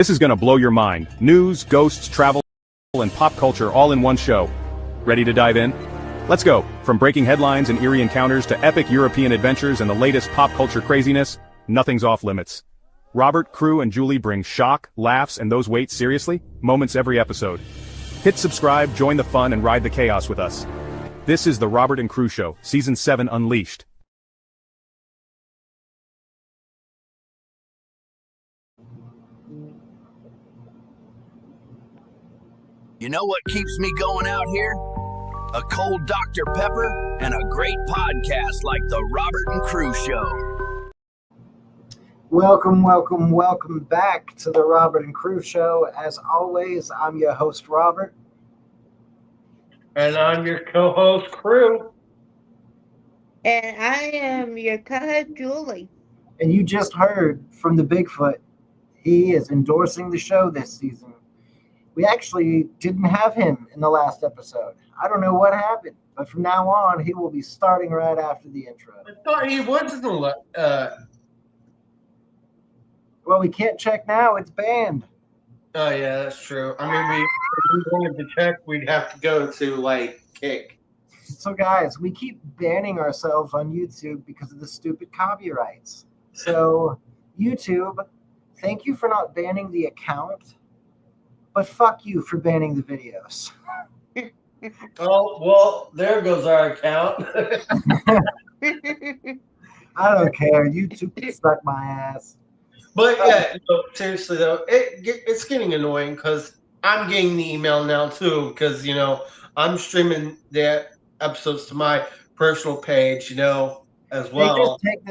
This is gonna blow your mind. News, ghosts, travel, and pop culture all in one show. Ready to dive in? Let's go. From breaking headlines and eerie encounters to epic European adventures and the latest pop culture craziness, nothing's off limits. Robert, Crew, and Julie bring shock, laughs, and those wait, seriously? Moments every episode. Hit subscribe, join the fun, and ride the chaos with us. This is the Robert and Crew Show, Season 7 Unleashed. You know what keeps me going out here? A cold Dr. Pepper and a great podcast like the Robert and Crew Show. Welcome back to the Robert and Crew Show. As always, I'm your host, Robert. And I'm your co-host, Crew. And I am your co-host, Julie. And you just heard from the Bigfoot. He is endorsing the show this season. We actually didn't have him in the last episode. I don't know what happened, but from now on, he will be starting right after the intro. I thought he was in the... Well, we can't check now. It's banned. Oh, yeah, that's true. I mean, if we wanted to check, we'd have to go to, Kick. So, guys, we keep banning ourselves on YouTube because of the stupid copyrights. So, YouTube, thank you for not banning the account, but fuck you for banning the videos. Oh, well, there goes our account. I don't care. YouTube can suck my ass. But, yeah, no, seriously, though, it's getting annoying because I'm getting the email now, too, because, I'm streaming the episodes to my personal page, as well. They just take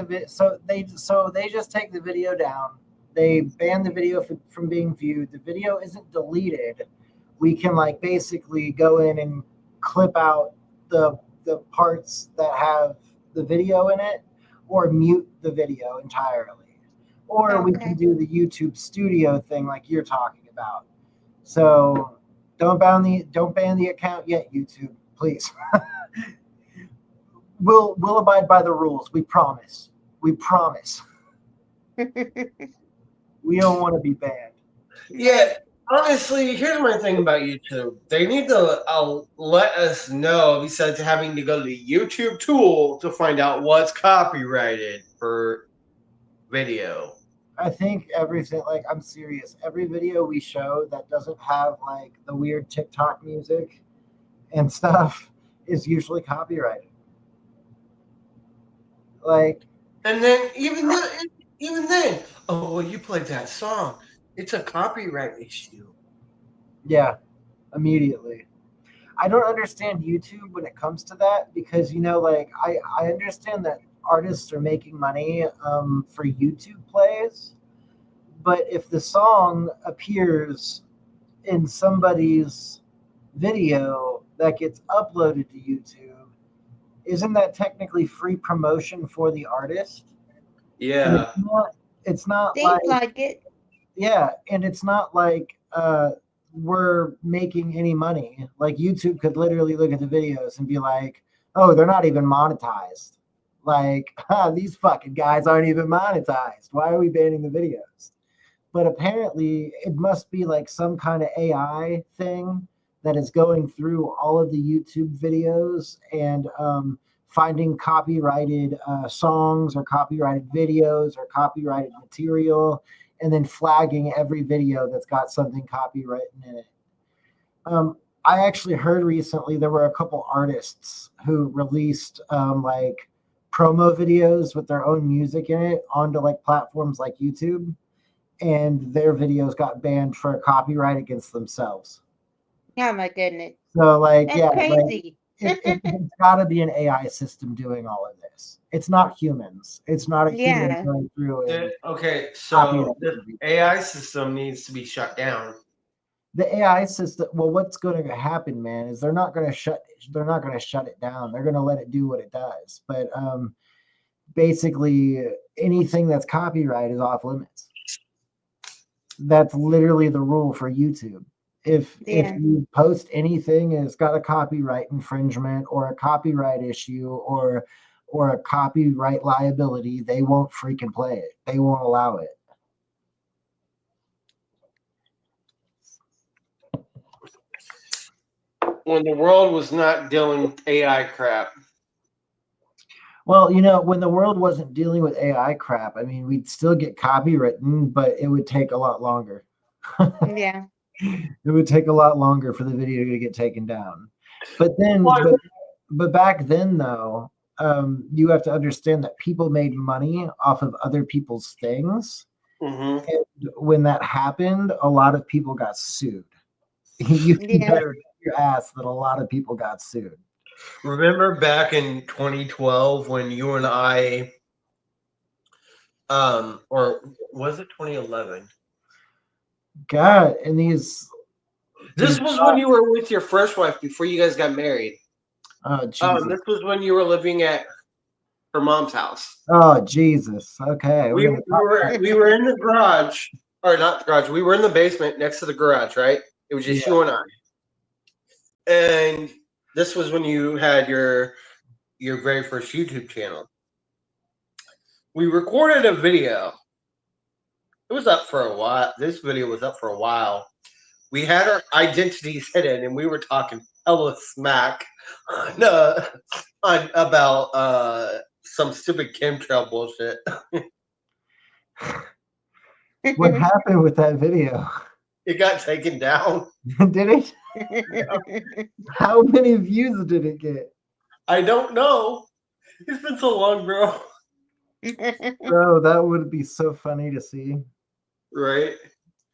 they just take the video down. They ban the video from being viewed. The video isn't deleted. We can basically go in and clip out the parts that have the video in it, or mute the video entirely, or we can do the YouTube Studio thing like you're talking about. So don't ban the account yet, YouTube, please. We'll abide by the rules. We promise. We promise. We don't want to be banned. Yeah, honestly, here's my thing about YouTube. They need to let us know, besides having to go to the YouTube tool to find out what's copyrighted for video. I think everything, I'm serious. Every video we show that doesn't have the weird TikTok music and stuff is usually copyrighted. And then even then, oh, well, you played that song. It's a copyright issue. Yeah, immediately. I don't understand YouTube when it comes to that because, I understand that artists are making money for YouTube plays, but if the song appears in somebody's video that gets uploaded to YouTube, isn't that technically free promotion for the artist? Yeah. It's not Seems like it. Yeah, and it's not we're making any money. YouTube could literally look at the videos and be like, oh, they're not even monetized. These fucking guys aren't even monetized. Why are we banning the videos? But apparently it must be some kind of AI thing that is going through all of the YouTube videos and finding copyrighted songs or copyrighted videos or copyrighted material, and then flagging every video that's got something copyrighted in it. I actually heard recently there were a couple artists who released promo videos with their own music in it onto platforms like YouTube, and their videos got banned for copyright against themselves. Oh my goodness. So That's crazy. It's got to be an AI system doing all of this. It's not humans. It's not a human going through it. Okay, so the AI system needs to be shut down. The AI system. Well, what's going to happen, man, is they're not going to shut it down. They're going to let it do what it does. But basically, anything that's copyright is off limits. That's literally the rule for YouTube. If you post anything and it's got a copyright infringement or a copyright issue or a copyright liability, they won't freaking play it. They won't allow it. when the world was not dealing with AI crap. Well, when the world wasn't dealing with AI crap, I mean, we'd still get copywritten, but it would take a lot longer. Yeah. It would take a lot longer for the video to get taken down. But then, but back then, though, you have to understand that people made money off of other people's things. Mm-hmm. And when that happened, a lot of people got sued. You can Yeah. bet your ass that a lot of people got sued. Remember back in 2012 when you and I, or was it 2011? God, and these This was when you were with your first wife before you guys got married. oh Jesus. This was when you were living at her mom's house. Oh Jesus. Okay. We were in the garage, or not the garage. We were in the basement next to the garage, right? It was just you and I. And this was when you had your very first YouTube channel. We recorded a video. It was up for a while. This video was up for a while. We had our identities hidden, and we were talking hella smack on about some stupid chemtrail bullshit. What happened with that video? It got taken down. Did it? How many views did it get? I don't know. It's been so long, bro. Bro, that would be so funny to see. Right?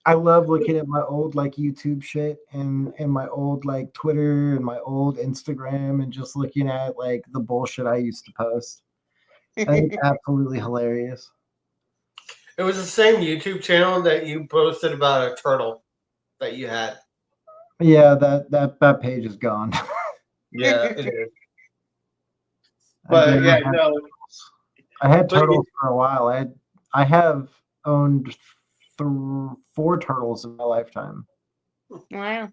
I love looking at my old YouTube shit and my old Twitter and my old Instagram and just looking at the bullshit I used to post. I think it's absolutely hilarious. It was the same YouTube channel that you posted about a turtle that you had. Yeah, that page is gone. Yeah, it is. But yeah, no. I had turtles for a while. I have owned 4 turtles in my lifetime. Wow.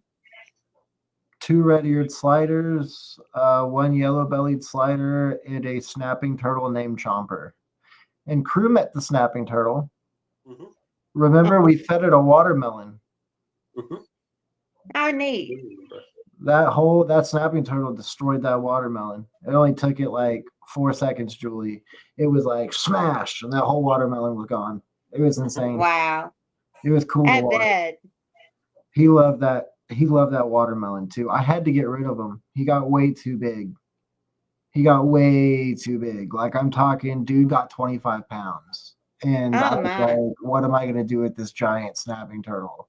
2 red-eared sliders, 1 yellow-bellied slider, and a snapping turtle named Chomper. And Crew met the snapping turtle. Mm-hmm. Remember, we fed it a watermelon. Mm-hmm. How neat. That snapping turtle destroyed that watermelon. It only took it 4 seconds, Julie. It was smash, and that whole watermelon was gone. It was insane. Wow. It was cool I to watch. bet. He loved that. He loved that watermelon too. I had to get rid of him. He got way too big. I'm talking, dude got 25 pounds. And I was like, what am I going to do with this giant snapping turtle?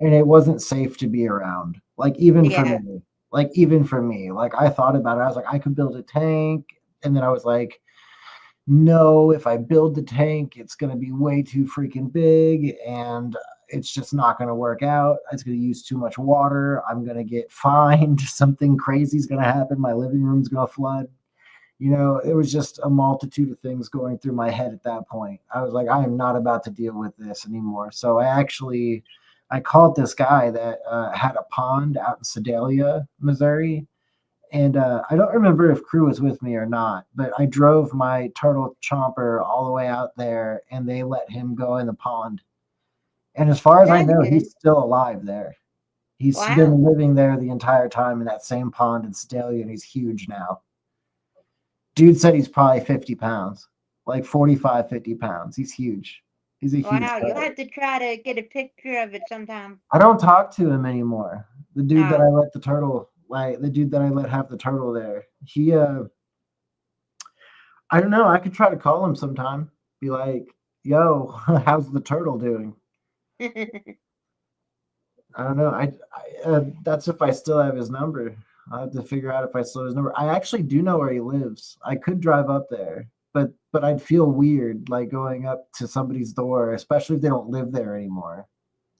And it wasn't safe to be around. Even for me. I thought about it. I was like, I could build a tank. And then I was like, no, if I build the tank, it's going to be way too freaking big. And it's just not going to work out. It's going to use too much water. I'm going to get fined. Something crazy is going to happen. My living room's going to flood. It was just a multitude of things going through my head at that point. I was like, I am not about to deal with this anymore. So I called this guy that had a pond out in Sedalia, Missouri. And I don't remember if Crew was with me or not, but I drove my turtle Chomper all the way out there, and they let him go in the pond. And as far as I know, he's still alive there. He's been living there the entire time in that same pond in Sedalia, and he's huge now. Dude said he's probably 50 pounds, 45, 50 pounds. He's huge. He's a huge Wow, guy. you'll have to try to get a picture of it sometime. I don't talk to him anymore. The dude that I let the dude that I let have the turtle there. He I don't know. I could try to call him sometime. Be like, yo, how's the turtle doing? I don't know. I that's if I still have his number. I'll have to figure out if I still have his number. I actually do know where he lives. I could drive up there, but I'd feel weird going up to somebody's door, especially if they don't live there anymore.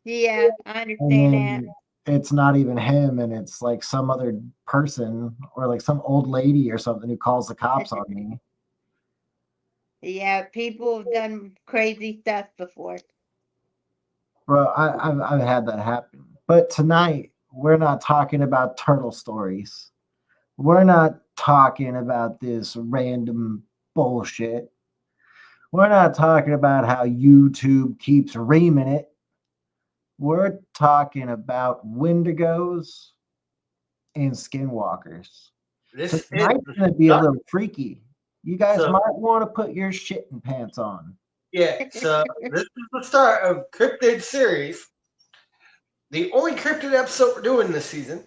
Yeah, I understand that. It's not even him, and it's some other person or some old lady or something who calls the cops on me. Yeah, people have done crazy stuff before. Bro, I've had that happen. But tonight, we're not talking about turtle stories. We're not talking about this random bullshit. We're not talking about how YouTube keeps reaming it. We're talking about Wendigos and Skinwalkers. This So is tonight's the going to be a start. little freaky. You guys So might want to put your shitting pants on. yeah, so this is the start of cryptid series. The only cryptid episode we're doing this season.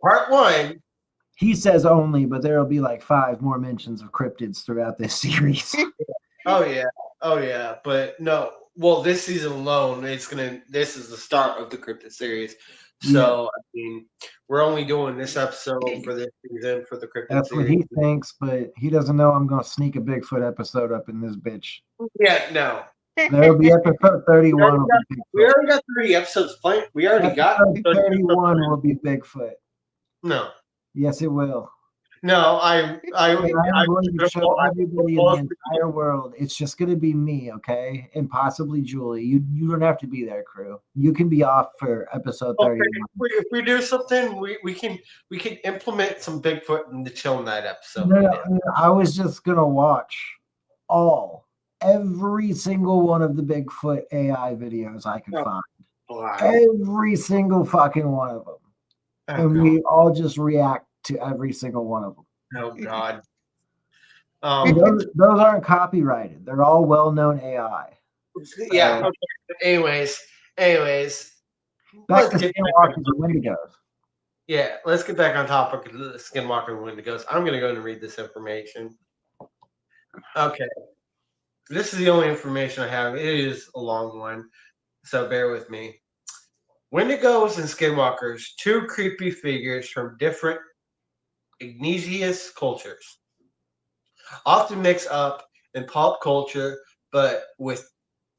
Part 1. He says only, but there will be like 5 more mentions of cryptids throughout this series. Oh yeah. But no, well, this season alone, this is the start of the cryptid series. So I mean, we're only doing this episode for this season for the cryptid That's what series. he thinks, but he doesn't know I'm going to sneak a Bigfoot episode up in this bitch. Yeah, no. There'll be episode 31. Will be We Bigfoot. already got 30 episodes planned. We already got Episode 31 will be Bigfoot. No. Yes, it will. No, And I'm going to show everybody in the entire world. It's just going to be me, okay, and possibly Julie. You don't have to be there, crew. You can be off for episode 31. If we do something, we can implement some Bigfoot in the Chill Night episode. No, I was just gonna watch every single one of the Bigfoot AI videos I could find. Wow. Every single fucking one of them, and we all just react to every single one of them. Oh God. Those aren't copyrighted. They're all well-known AI. Yeah. Okay. Anyways. Back to Skinwalkers and Wendigos. Yeah, let's get back on topic of the Skinwalker and Wendigos. I'm going to go and read this information. Okay. This is the only information I have. It is a long one, so bear with me. Wendigos and Skinwalkers, 2 creepy figures from different igneous cultures, often mixed up in pop culture, but with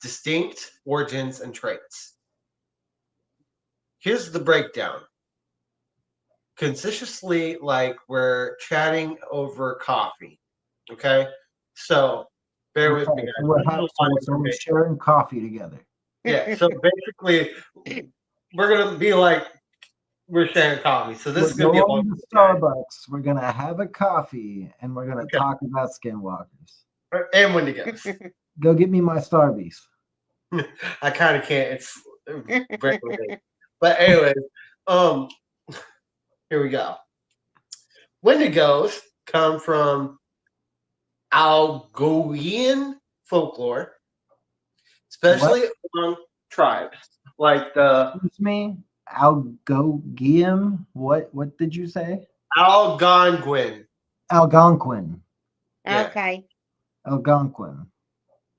distinct origins and traits. Here's the breakdown. Consistently, like we're chatting over coffee. Okay? So, bear with me. So we're sharing coffee together. Yeah, so basically, we're going to be like, we're sharing coffee. So this is going to be a long to Starbucks. We're going to have a coffee, and we're going to talk about Skinwalkers. And Wendigos. Go get me my Starbies. I kind of can't. It's very late. But anyways, here we go. Wendigos come from Algonquian folklore, especially among tribes like the. Excuse me, Algonquian. What did you say? Algonquin. Algonquin. Okay. Algonquin.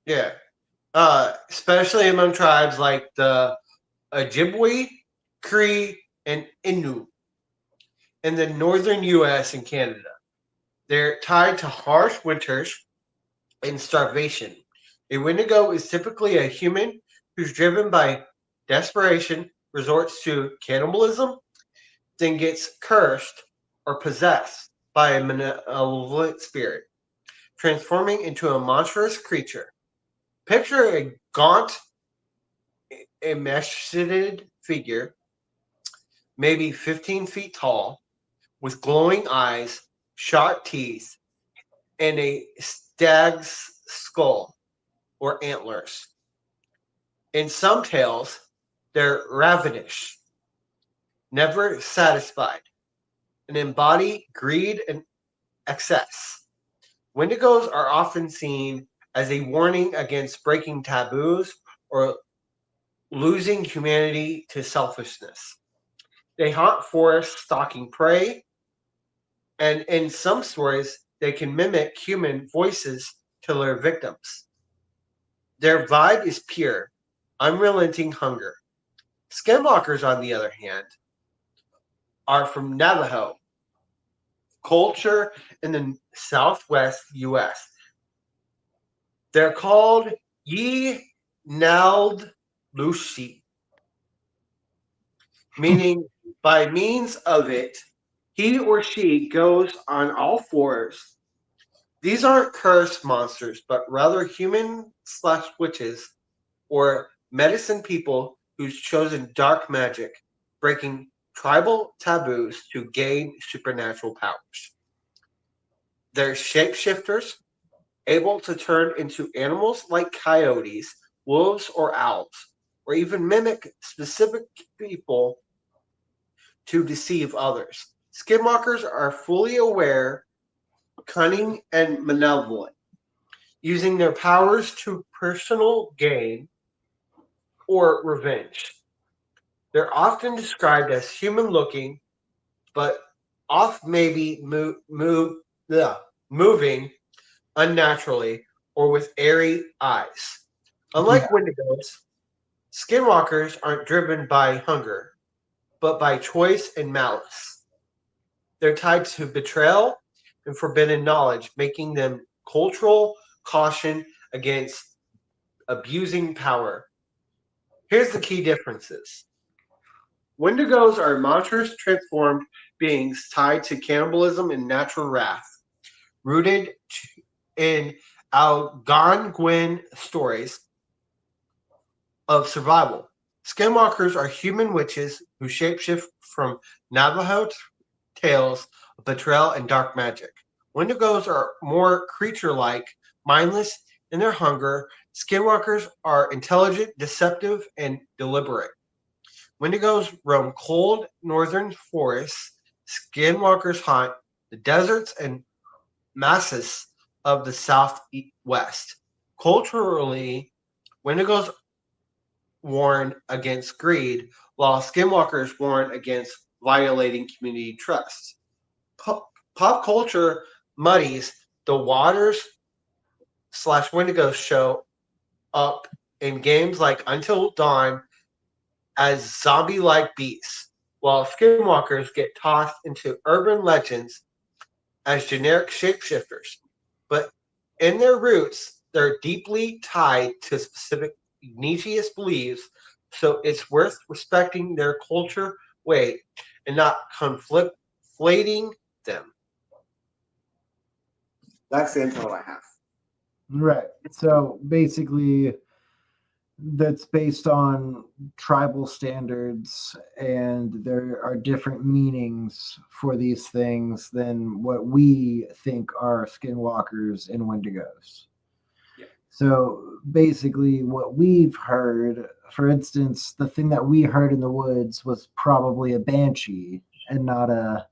Yeah. Especially among tribes like the Ojibwe, Cree, and Innu in the northern U.S. and Canada. They're tied to harsh winters and starvation. A Wendigo is typically a human who's driven by desperation, resorts to cannibalism, then gets cursed or possessed by a malevolent spirit, transforming into a monstrous creature. Picture a gaunt, emaciated figure, maybe 15 feet tall, with glowing eyes, sharp teeth, and a stag's skull or antlers. In some tales, they're ravenous, never satisfied, and embody greed and excess. Wendigos are often seen as a warning against breaking taboos or losing humanity to selfishness. They haunt forests stalking prey, and in some stories, they can mimic human voices to lure victims. Their vibe is pure, unrelenting hunger. Skinwalkers, on the other hand, are from Navajo culture in the southwest U.S. They're called Ye Nald Lushi, meaning by means of it, he or she goes on all fours. These aren't cursed monsters, but rather human/witches or medicine people who's chosen dark magic, breaking tribal taboos to gain supernatural powers. They're shapeshifters, able to turn into animals like coyotes, wolves, or owls, or even mimic specific people to deceive others. Skinwalkers are fully aware, cunning, and malevolent, using their powers to personal gain or revenge. They're often described as human-looking, but off maybe moving unnaturally or with airy eyes. Yeah. Unlike Wendigos, skinwalkers aren't driven by hunger, but by choice and malice. They're tied to betrayal and forbidden knowledge, making them cultural caution against abusing power. Here's the key differences. Wendigos are monstrous transformed beings tied to cannibalism and natural wrath, rooted in Algonquin stories of survival. Skinwalkers are human witches who shapeshift from Navajo tales of betrayal and dark magic. Wendigos are more creature-like, mindless in their hunger. Skinwalkers are intelligent, deceptive, and deliberate. Wendigos roam cold northern forests. Skinwalkers haunt the deserts and masses of the southwest. Culturally, Wendigos warn against greed, while Skinwalkers warn against violating community trust. Pop culture muddies the waters slash Wendigos show up in games like Until Dawn as zombie-like beasts, while Skinwalkers get tossed into urban legends as generic shapeshifters. But in their roots, they're deeply tied to specific Nietzscheist beliefs, so it's worth respecting their culture weight and not conflating them. That's the info I have. Right. So basically, that's based on tribal standards, and there are different meanings for these things than what we think are skinwalkers and wendigos. Yeah. So basically, what we've heard, for instance, the thing that we heard in the woods was probably a banshee and not a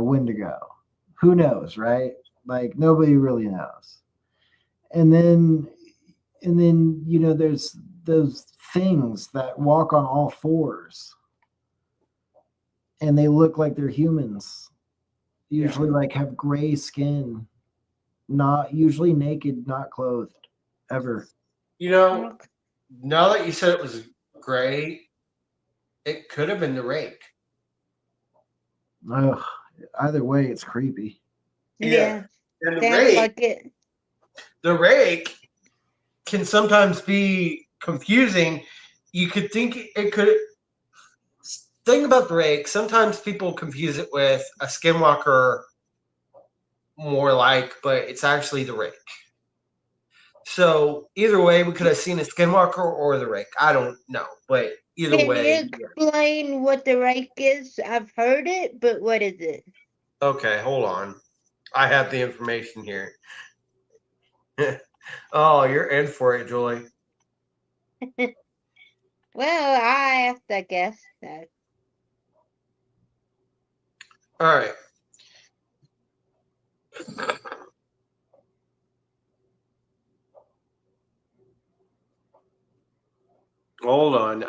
wendigo. Who knows, right? Like nobody really knows. And then there's those things that walk on all fours and they look like they're humans, usually like have gray skin, not usually naked, not clothed ever. Now that you said it was gray, it could have been the rake. Ugh, either way, it's creepy. Yeah. And Sounds like it. the rake can sometimes be confusing. You could think it could. Thing about the rake, sometimes people confuse it with a skinwalker more like, but it's actually the rake. So either way, we could have seen a skinwalker or the rake. I don't know, but either Can way. you explain what the rake is? I've heard it, but what is it? Okay, hold on. I have the information here. Oh, you're in for it, Julie. Well, I have to guess that. All right. Hold on.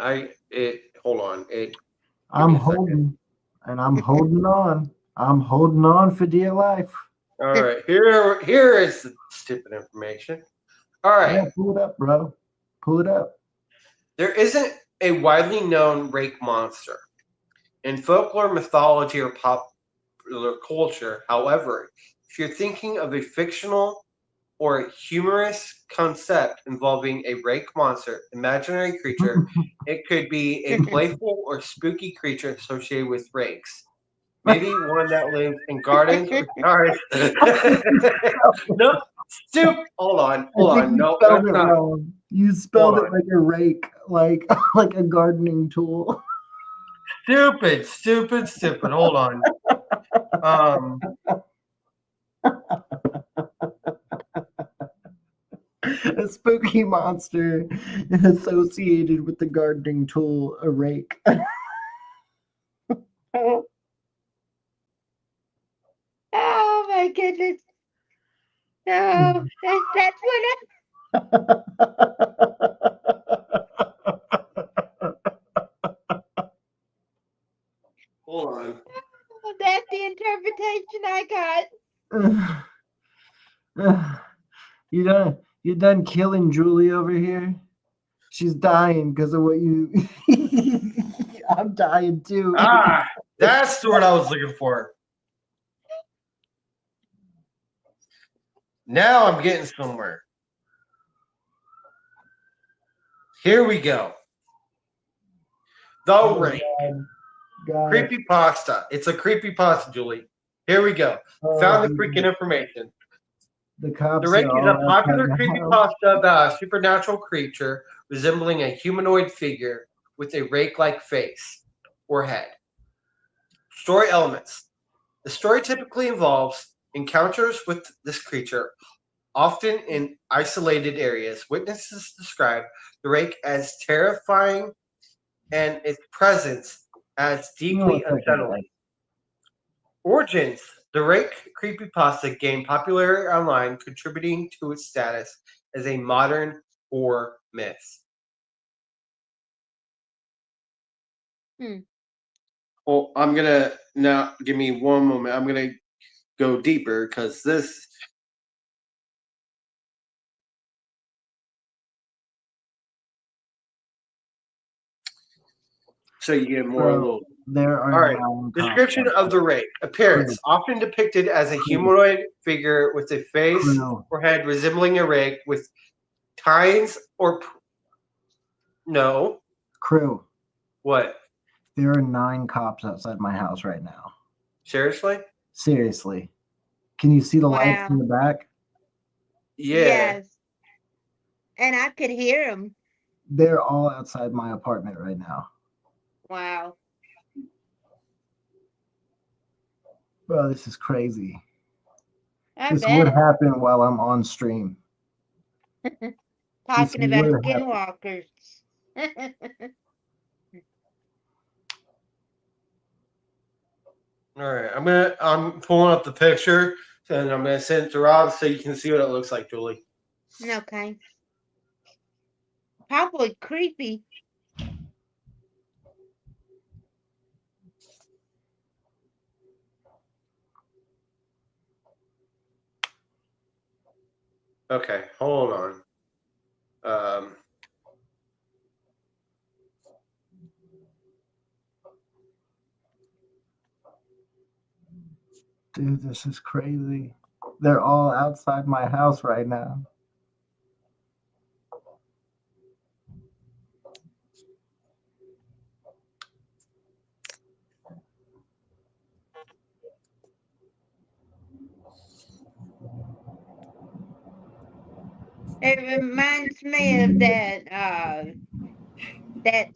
Hold on. I'm holding on. I'm holding on for dear life. All right. Here is the stupid information. All right. Yeah, pull it up, bro. Pull it up. There isn't a widely known rake monster in folklore, mythology, or popular culture. However, if you're thinking of a fictional or humorous concept involving a rake monster, imaginary creature, it could be a playful or spooky creature associated with rakes. Maybe one that lives in gardens or yards. No, stupid. Hold on. No, spelled that's it not. wrong. You spelled it like a rake, like a gardening tool. Stupid. Hold on. A spooky monster associated with the gardening tool, a rake. Oh my goodness. No, that's what Hold on. that's the interpretation I got. You done killing Julie over here? She's dying because of what you. I'm dying too. Ah, that's the word I was looking for. Now I'm getting somewhere. Here we go. The Rake. God. Creepypasta. It's a creepypasta, Julie. Here we go. Found the freaking information. The cops The Rake are is all a popular outside the house. creepypasta about a supernatural creature resembling a humanoid figure with a rake-like face or head. Story elements. The story typically involves encounters with this creature, often in isolated areas. Witnesses describe the rake as terrifying and its presence as deeply unsettling. Origins. The rake creepypasta gained popularity online, contributing to its status as a modern horror myth. Hmm. Well, I'm gonna now give me one moment. I'm gonna go deeper because this. So you get more a Bro, little. there are All right. 9 Description cops. of the rake. Appearance. Often depicted as a humanoid figure with a face Crew. or head resembling a rake with tines or. No. Crew. What? There are 9 cops outside my house right now. Seriously? Seriously. Can you see the lights in Wow. the back? Yeah. Yes. And I could hear them. They're all outside my apartment right now. Wow. Bro, this is crazy. I This would bet. happen while I'm on stream. Talking about would happen. skinwalkers. All right. I'm pulling up the picture and I'm gonna send it to Rob so you can see what it looks like, Julie. Okay. Probably creepy. Okay, hold on. Dude, this is crazy. They're all outside my house right now. It reminds me of that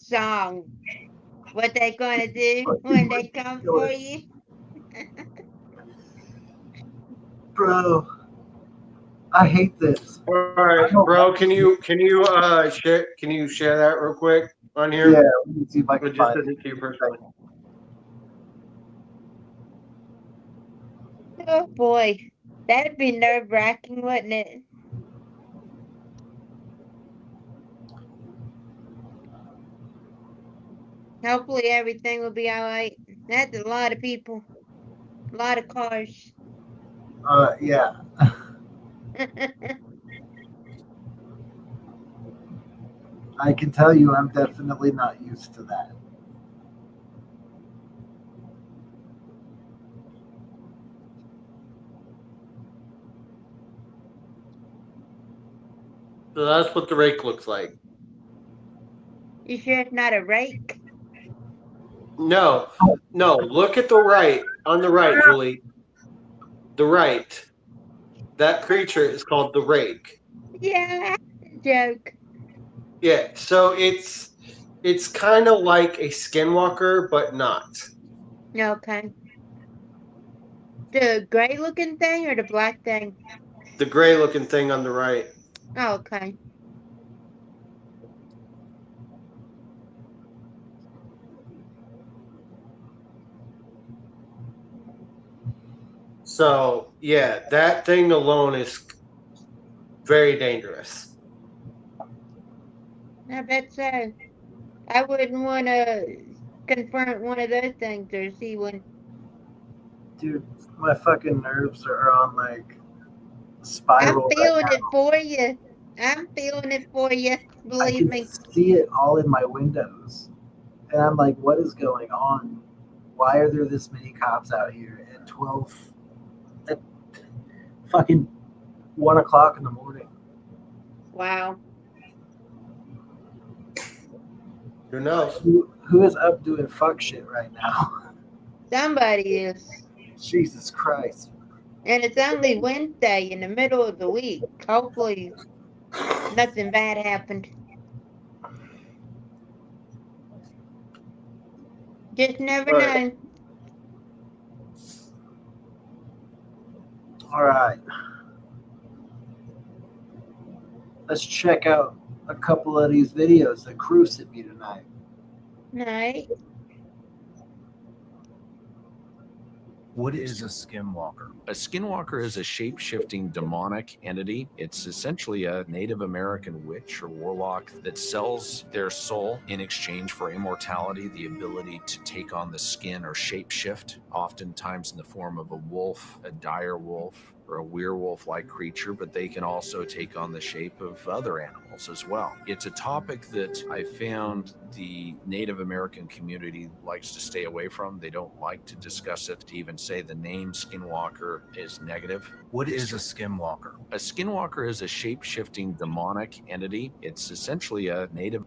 song. What they gonna do when they come for you? Bro, I hate this. All right, bro. Can you share that real quick on here? Yeah, let me see if I Or can just find send it. it to you personally. Oh boy, that'd be nerve-wracking, wouldn't it? Hopefully everything will be all right. That's a lot of people, a lot of cars. Yeah. I can tell you I'm definitely not used to that. So that's what the rake looks like. You sure it's not a rake? No, no. Look at the right. On the right, Julie. The right. That creature is called the rake. Yeah, joke. Yeah. So it's kind of like a skinwalker, but not. Okay. The gray looking thing or the black thing? The gray looking thing on the right. Okay. So yeah, that thing alone is very dangerous. I bet so. I wouldn't want to confront one of those things or see one. Dude, my fucking nerves are on like I'm spiral right feeling it now. for you. I'm feeling it for you. I Believe can me. see it all in my windows. And I'm like, what is going on? Why are there this many cops out here at 12, at fucking 1 o'clock in the morning? Wow. Who knows? Who is up doing fuck shit right now? Somebody is. Jesus Christ. And it's only Wednesday in the middle of the week. Hopefully, nothing bad happened. Just never But know. All right. Let's check out a couple of these videos that Crew sent me tonight. Right? What is a skinwalker? A skinwalker is a shape-shifting demonic entity. It's essentially a Native American witch or warlock that sells their soul in exchange for immortality, the ability to take on the skin or shape-shift, oftentimes in the form of a wolf, a dire wolf, or a werewolf-like creature, but they can also take on the shape of other animals as well. It's a topic that I found the Native American community likes to stay away from. They don't like to discuss it. To even say the name skinwalker is negative. What is a skinwalker? A skinwalker is a shape-shifting demonic entity. It's essentially a Native.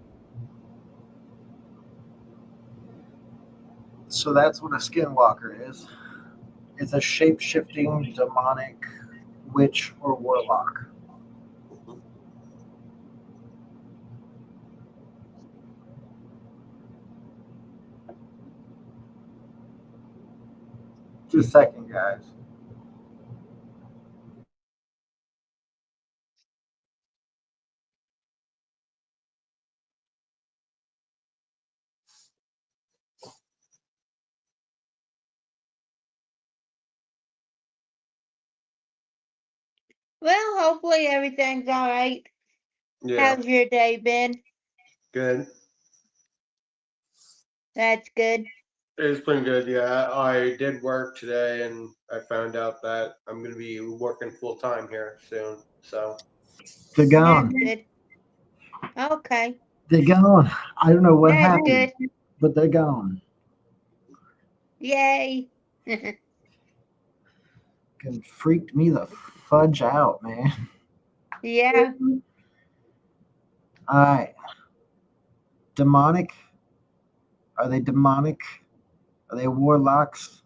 So that's what a skinwalker is. It's a shape shifting demonic witch or warlock. Just a second, guys. Well, hopefully everything's all right. yeah, How's your day been? good. That's good. It's been good. Yeah, I did work today, and I found out that I'm going to be working full time here soon. So Good That's going. good. Okay. They're gone. I don't know what That's happened, good. but they're gone. Yay. Can freaked me the fudge out, man. Yeah. All right. Demonic? Are they demonic? Are they warlocks?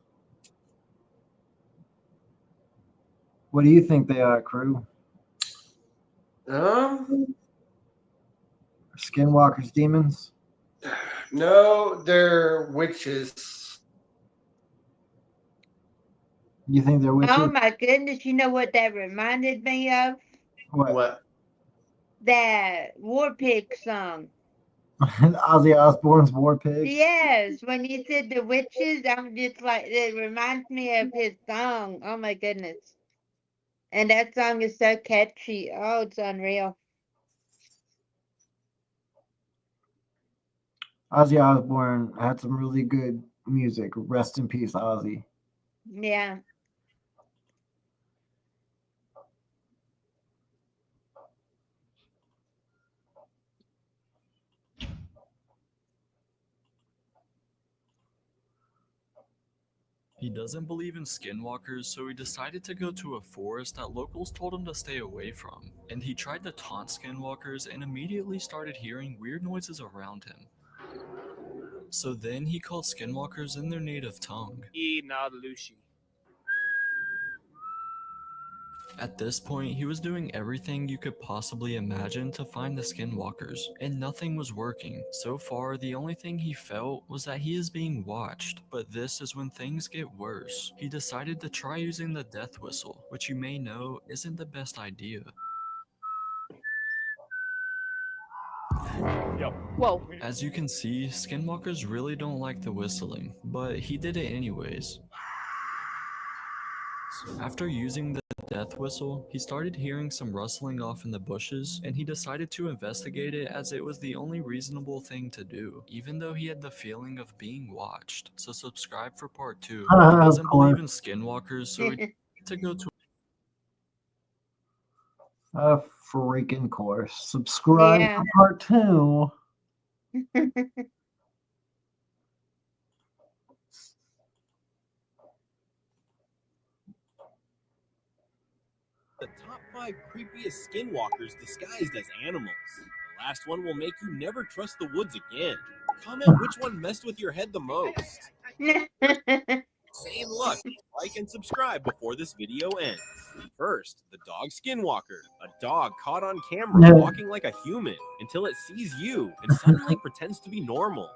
What do you think they are, Crew? um, Skinwalkers, demons? no, they're witches. You think they're Oh witches? my goodness, you know what that reminded me of? What? What? That War Pig song. Ozzy Osbourne's War Pigs? Yes, when you said the witches, I'm just like, it reminds me of his song. Oh my goodness. And that song is so catchy. Oh, it's unreal. Ozzy Osbourne had some really good music. Rest in peace, Ozzy. Yeah. He doesn't believe in skinwalkers, so he decided to go to a forest that locals told him to stay away from. And he tried to taunt skinwalkers and immediately started hearing weird noises around him. So then he called skinwalkers in their native tongue. At this point, he was doing everything you could possibly imagine to find the skinwalkers, and nothing was working. So far, the only thing he felt was that he is being watched, but this is when things get worse. He decided to try using the death whistle, which you may know isn't the best idea. Whoa. As you can see, Skinwalkers really don't like the whistling, but he did it anyways. After using the death whistle, he started hearing some rustling off in the bushes, and he decided to investigate it as it was the only reasonable thing to do, even though he had the feeling of being watched. So subscribe for part 2. He Of doesn't believe in course. Skinwalkers, so he decided to go to A freaking course. Subscribe Yeah. for part 2. The top 5 creepiest skinwalkers disguised as animals. The last one will make you never trust the woods again. Comment which one messed with your head the most. Same luck. Like and subscribe before this video ends. First, the dog skinwalker. A dog caught on camera walking like a human until it sees you and suddenly pretends to be normal.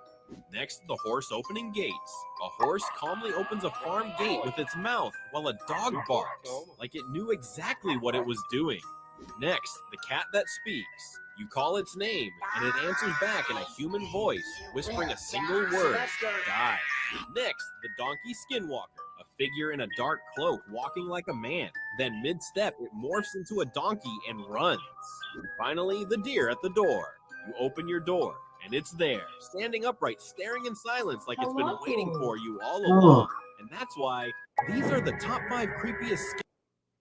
Next, the horse opening gates. A horse calmly opens a farm gate with its mouth while a dog barks, like it knew exactly what it was doing. Next, the cat that speaks. You call its name, and it answers back in a human voice, whispering a single word, die. Next, the donkey skinwalker. A figure in a dark cloak walking like a man. Then mid-step, it morphs into a donkey and runs. Finally, the deer at the door. You open your door, and it's there, standing upright, staring in silence like it's been waiting for you all along. And that's why these are the top 5 creepiest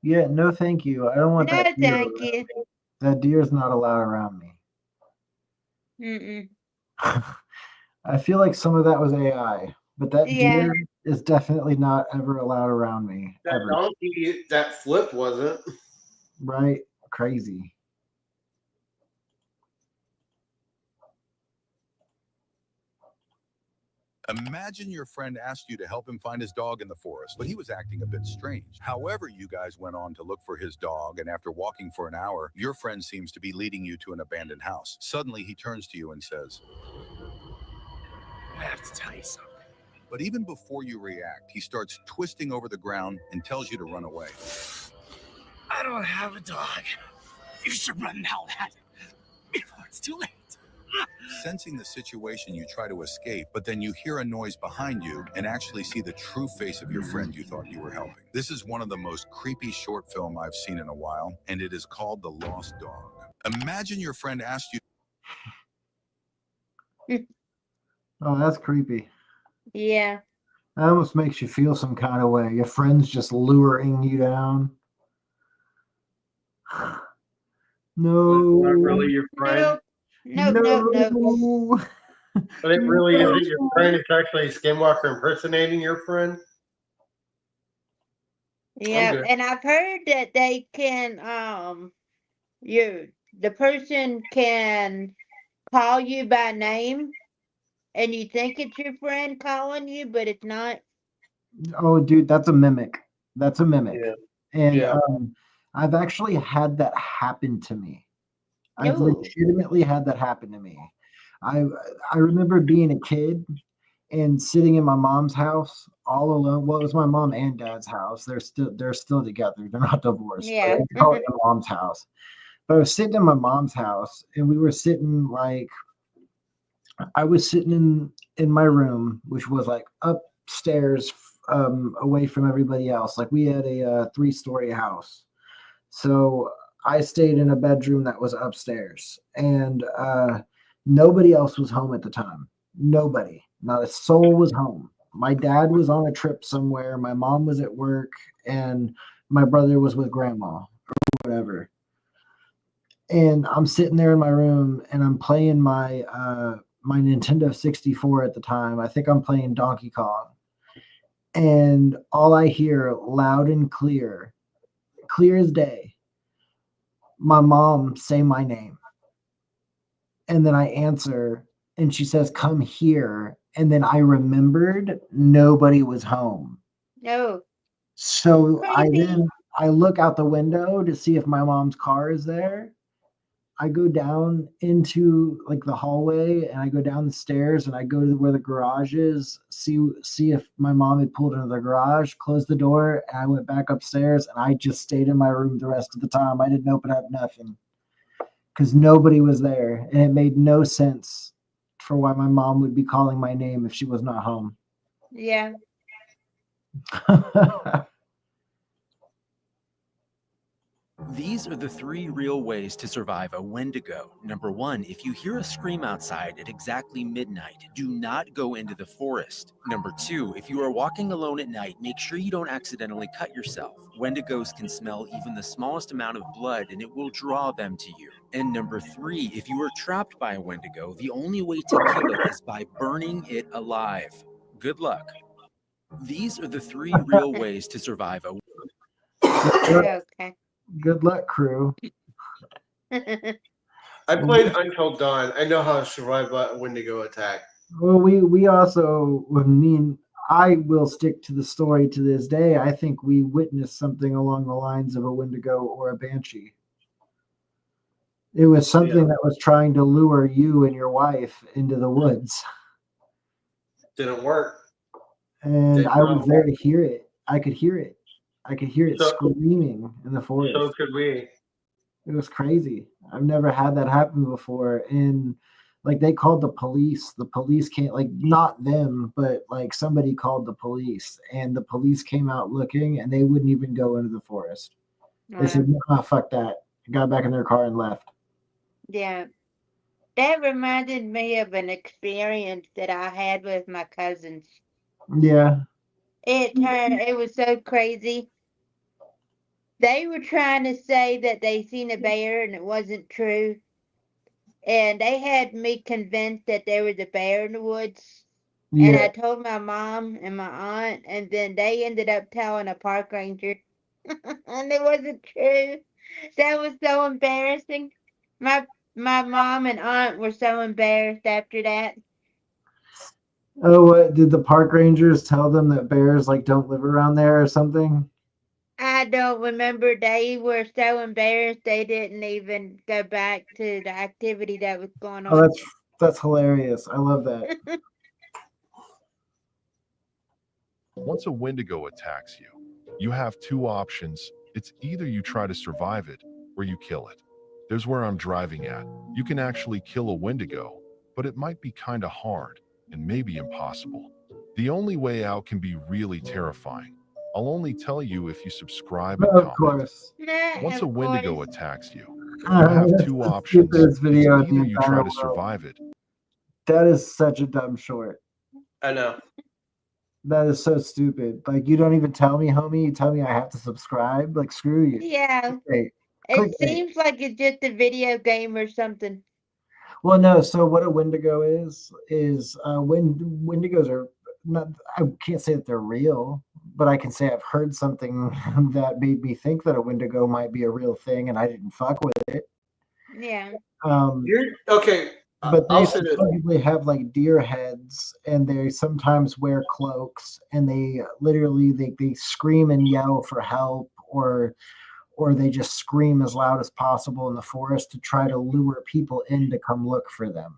Yeah, no thank you. I don't want No, that deer. thank you. That deer's not allowed around me. Mm-mm. I feel like some of that was AI, but that Yeah. deer is definitely not ever allowed around me. That Ever. donkey, that flip wasn't. Right? Crazy. Imagine your friend asked you to help him find his dog in the forest, but he was acting a bit strange. However, you guys went on to look for his dog, and after walking for an hour, your friend seems to be leading you to an abandoned house. Suddenly, he turns to you and says, I have to tell you something. but even before you react, he starts twisting over the ground and tells you to run away. I don't have a dog. You should run now, lad, before it's too late. Sensing the situation, you try to escape, but then you hear a noise behind you and actually see the true face of your friend you thought you were helping. This is one of the most creepy short film I've seen in a while, and it is called The Lost Dog. Imagine your friend asked you... Oh, that's creepy. Yeah. That almost makes you feel some kind of way. Your friend's just luring you down. No. Not really your friend. Nope. Nope. But it really isn't your friend. It's actually a skinwalker impersonating your friend. Yeah, good. and I've heard that they can the person can call you by name and you think it's your friend calling you, but it's not. Oh, dude, that's a mimic. That's a mimic. Yeah. And Yeah. I've actually had that happen to me. I've No. legitimately had that happen to me. I remember being a kid and sitting in my mom's house all alone. Well, it was my mom and dad's house. They're still together. They're not divorced. but Yeah. we call it my mom's house. But I was sitting in my mom's house, and we were sitting I was sitting in my room, which was like upstairs, away from everybody else. Like we had a 3-story house, so I stayed in a bedroom that was upstairs, and nobody else was home at the time. Nobody, not a soul was home. My dad was on a trip somewhere. My mom was at work, and my brother was with grandma or whatever. And I'm sitting there in my room, and I'm playing my my Nintendo 64 at the time. I think I'm playing Donkey Kong, and all I hear loud and clear as day, my mom say my name. And then I answer, and she says, "Come here." And then I remembered nobody was home. No. So Creepy. I look out the window to see if my mom's car is there. I go down into like the hallway, and I go down the stairs, and I go to where the garage is, see if my mom had pulled into the garage, closed the door, and I went back upstairs, and I just stayed in my room the rest of the time. I didn't open up nothing. because nobody was there, and it made no sense for why my mom would be calling my name if she was not home. Yeah. These are the 3 real ways to survive a Wendigo. Number 1, if you hear a scream outside at exactly midnight, do not go into the forest. Number 2, if you are walking alone at night, make sure you don't accidentally cut yourself. Wendigos can smell even the smallest amount of blood and it will draw them to you. And number 3, if you are trapped by a Wendigo, the only way to kill it is by burning it alive. Good luck. These are the 3 real ways to survive a Okay. Good luck, crew. I played Until Dawn. I know how to survive a Wendigo attack. Well, we also, I will stick to the story to this day. I think we witnessed something along the lines of a Wendigo or a Banshee. It was something that was trying to lure you and your wife into the woods. Didn't work. And I was there to hear it. I could hear it. I could hear it screaming in the forest. So could we. It was crazy. I've never had that happen before. And like they called the police. The police came, like not them, but like somebody called the police, and the police came out looking, and they wouldn't even go into the forest. They said, "Oh, fuck that." Got back in their car and left. Yeah. That reminded me of an experience that I had with my cousins. Yeah. It was so crazy. They were trying to say that they seen a bear and it wasn't true. And they had me convinced that there was a bear in the woods. Yeah. And I told my mom and my aunt, and then they ended up telling a park ranger. And it wasn't true. That was so embarrassing. My mom and aunt were so embarrassed after that. Oh, what did the park rangers tell them that bears like don't live around there or something? I don't remember. They were so embarrassed they didn't even go back to the activity that was going Oh, on. that's hilarious. I love that. Once a Wendigo attacks you, you have 2 options. It's either you try to survive it or you kill it. There's where I'm driving at. You can actually kill a Wendigo, but it might be kinda hard and maybe impossible. The only way out can be really terrifying. I'll only tell you if you subscribe and comment. Of course. Once a Of Wendigo course. attacks you, you have That's 2 the options. stupidest It's video in the either you entire try to world. survive it. That is such a dumb short. I know. That is so stupid. Like you don't even tell me, homie. You tell me I have to subscribe. Like screw you. Yeah. Clickbait. It Clickbait. seems like it's just a video game or something. Well, no. So what a Wendigo is when Wendigos are not. I can't say that they're real, but I can say I've heard something that made me think that a Wendigo might be a real thing, and I didn't fuck with it. Yeah. Okay. But they I'll say this. supposedly have like deer heads, and they sometimes wear cloaks, and they literally they scream and yell for help, or they just scream as loud as possible in the forest to try to lure people in to come look for them.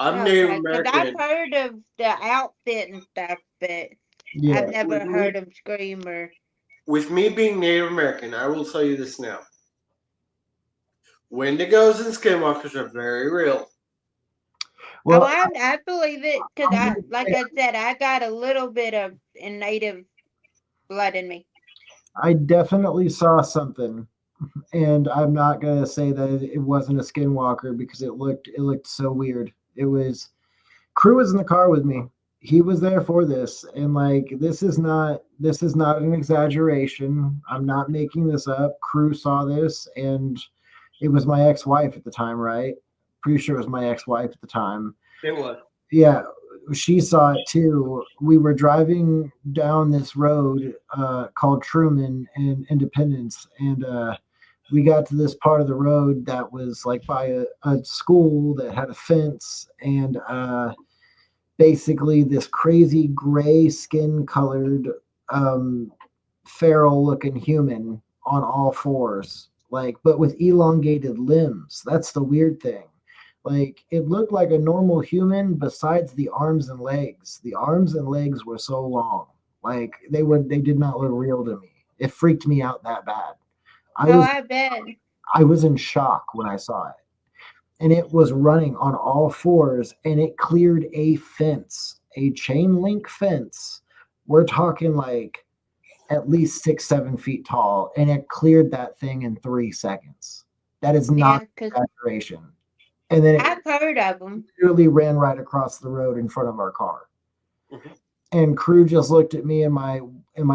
I'm Native Okay, 'cause American. I've heard of the outfit and stuff, but Yeah. I've never heard them scream or. With me being Native American, I will tell you this now. Wendigos and Skinwalkers are very real. Well, I believe it because like I said, I got a little bit of native blood in me. I definitely saw something, and I'm not gonna say that it wasn't a skinwalker because it looked so weird. It was Crew was in the car with me. He was there for this, and like this is not an exaggeration. I'm not making this up. Crew saw this, and it was my ex-wife at the time, right? Pretty sure it was my ex-wife at the time. It was. Yeah, she saw it too. We were driving down this road called Truman and Independence, and we got to this part of the road that was like by a school that had a fence, and basically this crazy gray skin colored feral looking human on all fours, like, but with elongated limbs. That's the weird thing. Like it looked like a normal human besides the arms and legs. The arms and legs were so long. Like they did not look real to me. It freaked me out that bad. I bet. I was in shock when I saw it. and it was running on all fours, and it cleared a fence, a chain link fence. We're talking like at least 6, 7 feet tall, and it cleared that thing in 3 seconds. That is not Yeah, 'cause exaggeration. And then it I've heard of them. literally ran right across the road in front of our car. Mhm. And crew just looked at me, and my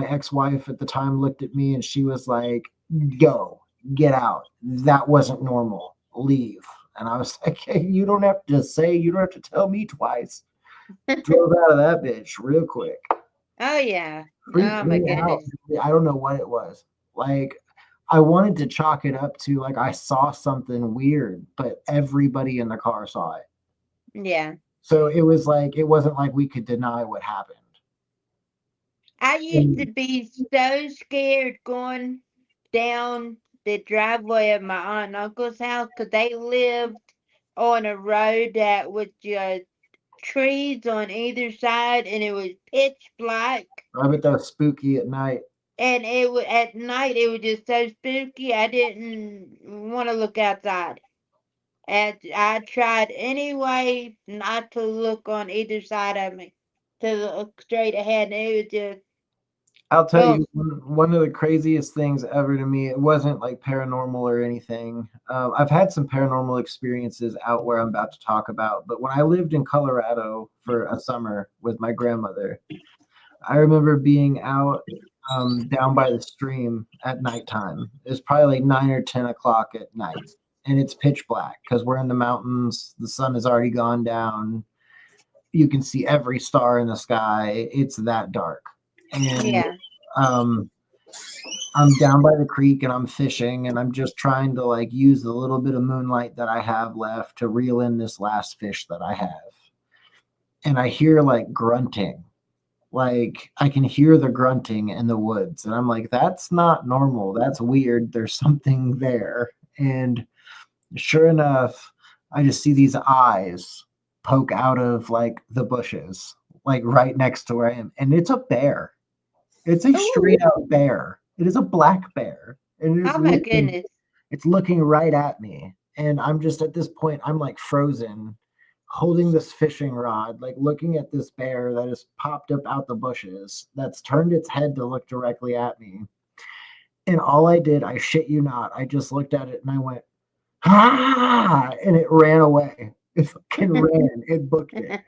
ex-wife at the time looked at me, and she was like, "Go, get out. That wasn't normal. Leave." And I was like, "Hey, you don't have to tell me twice." Drove out of that bitch real quick. Oh yeah. Freaked Oh my me out. goodness. I don't know what it was. Like, I wanted to chalk it up to like I saw something weird, but everybody in the car saw it. Yeah. So it was like it wasn't like we could deny what happened. I used to be so scared going down the driveway of my aunt and uncle's house because they lived on a road that was just trees on either side and it was pitch black. I bet that was spooky at night. And it was at night. It was just so spooky. I didn't want to look outside. And I tried anyway not to look on either side of me, to look straight ahead. And it was just, I'll tell oh, you one of the craziest things ever to me. It wasn't like paranormal or anything. I've had some paranormal experiences out where I'm about to talk about, but when I lived in Colorado for a summer with my grandmother, I remember being out down by the stream at nighttime. It's probably like 9 or 10 o'clock at night, and it's pitch black because we're in the mountains. The sun has already gone down. You can see every star in the sky. It's that dark, and yeah. um, I'm down by the creek and I'm fishing, and I'm just trying to like use the little bit of moonlight that I have left to reel in this last fish that I have. And I hear like grunting. Like I can hear the grunting in the woods, and I'm like, that's not normal. That's weird. There's something there. And sure enough, I just see these eyes poke out of like the bushes, like right next to where I am. And it's a bear. It's a straight out bear. It is a black bear. And it is Oh my goodness. it's looking right at me. And I'm just at this point, I'm like frozen, holding this fishing rod, like looking at this bear that has popped up out the bushes, that's turned its head to look directly at me. And all I did, I shit you not, I just looked at it and I went, "Ah!" And it ran away. It fucking ran. It booked it.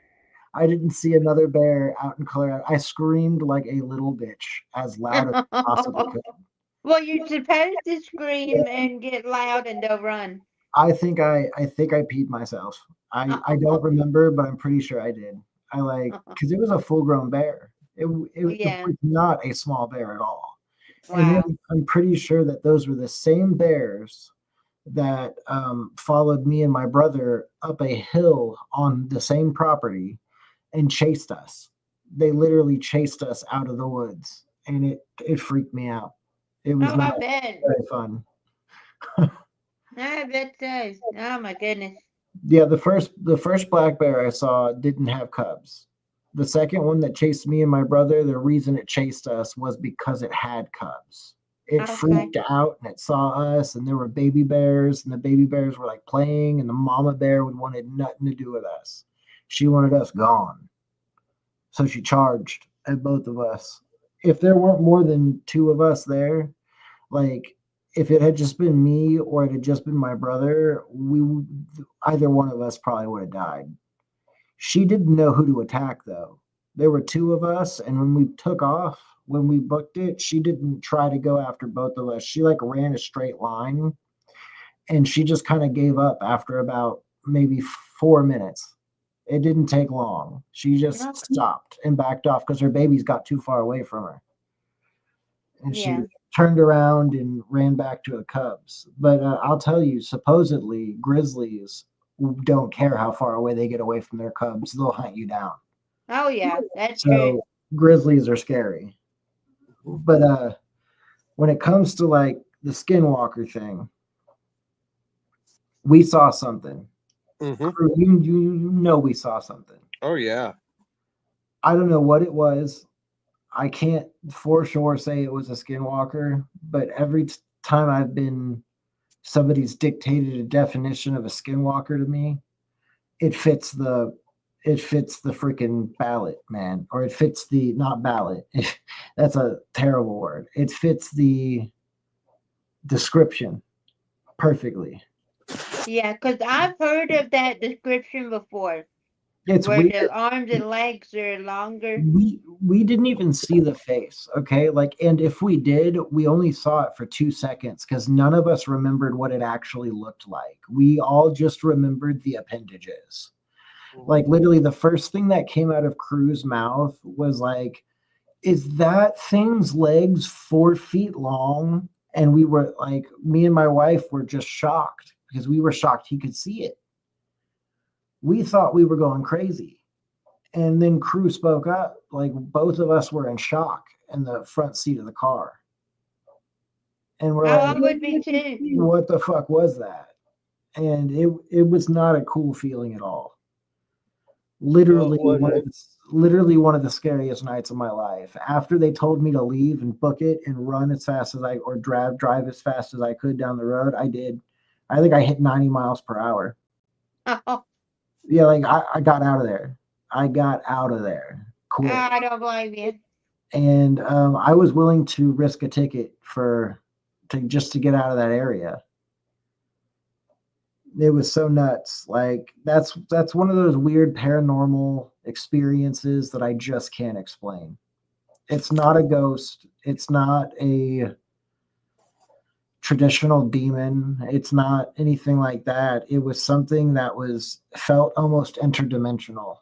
I didn't see another bear out in Colorado. I screamed like a little bitch as loud as I possibly could. Well, you're supposed to scream and get loud and they'll run. I think I peed myself. I don't remember, but I'm pretty sure I did. I like because it was a full grown bear. It Yeah. was not a small bear at all. And Wow. then I'm pretty sure that those were the same bears that followed me and my brother up a hill on the same property and chased us. They literally chased us out of the woods, and it freaked me out. It was Oh, not I bet. very fun. I bet so. Oh my goodness. Yeah, the first black bear I saw didn't have cubs. The second one that chased me and my brother, the reason it chased us was because it had cubs. It Okay. freaked out and it saw us, and there were baby bears, and the baby bears were like playing, and the mama bear wanted nothing to do with us. She wanted us gone. So she charged at both of us. If there weren't more than two of us there, like if it had just been me or it had just been my brother, either one of us probably would have died. She didn't know who to attack though. There were two of us, and when we took off, when we booked it, she didn't try to go after both of us. She like ran a straight line, and she just kind of gave up after about maybe 4 minutes. It didn't take long. She just Okay. stopped and backed off because her babies got too far away from her. And she Yeah. turned around and ran back to the cubs. But I'll tell you, supposedly grizzlies don't care how far away they get away from their cubs; they'll hunt you down. Oh yeah, that's true. So grizzlies are scary. But when it comes to like the skinwalker thing, we saw something. You know we saw something. Oh yeah. I don't know what it was. I can't for sure say it was a skinwalker, but every time I've been somebody's dictated a definition of a skinwalker to me, it fits the freaking ballot, man. Or it fits the not ballot. That's a terrible word. It fits the description perfectly. Yeah, because I've heard of that description before, It's where weird. the arms and legs are longer. We didn't even see the face, okay? Like, and if we did, we only saw it for 2 seconds because none of us remembered what it actually looked like. We all just remembered the appendages. Like, literally, the first thing that came out of Crew's mouth was like, "Is that thing's legs 4 feet long?" And we were like, me and my wife were just shocked because we were shocked he could see it. We thought we were going crazy. And then Crew spoke up. Like, both of us were in shock in the front seat of the car. And we're I like, would be too. what the fuck was that? And it was not a cool feeling at all. Literally literally one of the scariest nights of my life. After they told me to leave and book it and run as fast as or drive as fast as I could down the road, I did. I think I hit 90 miles per hour. Oh, Yeah, like I got out of there. I got out of there quick. I don't blame you. And I was willing to risk a ticket just to get out of that area. It was so nuts. Like, that's one of those weird paranormal experiences that I just can't explain. It's not a ghost. It's not a traditional demon. It's not anything like that. It was something that felt almost interdimensional.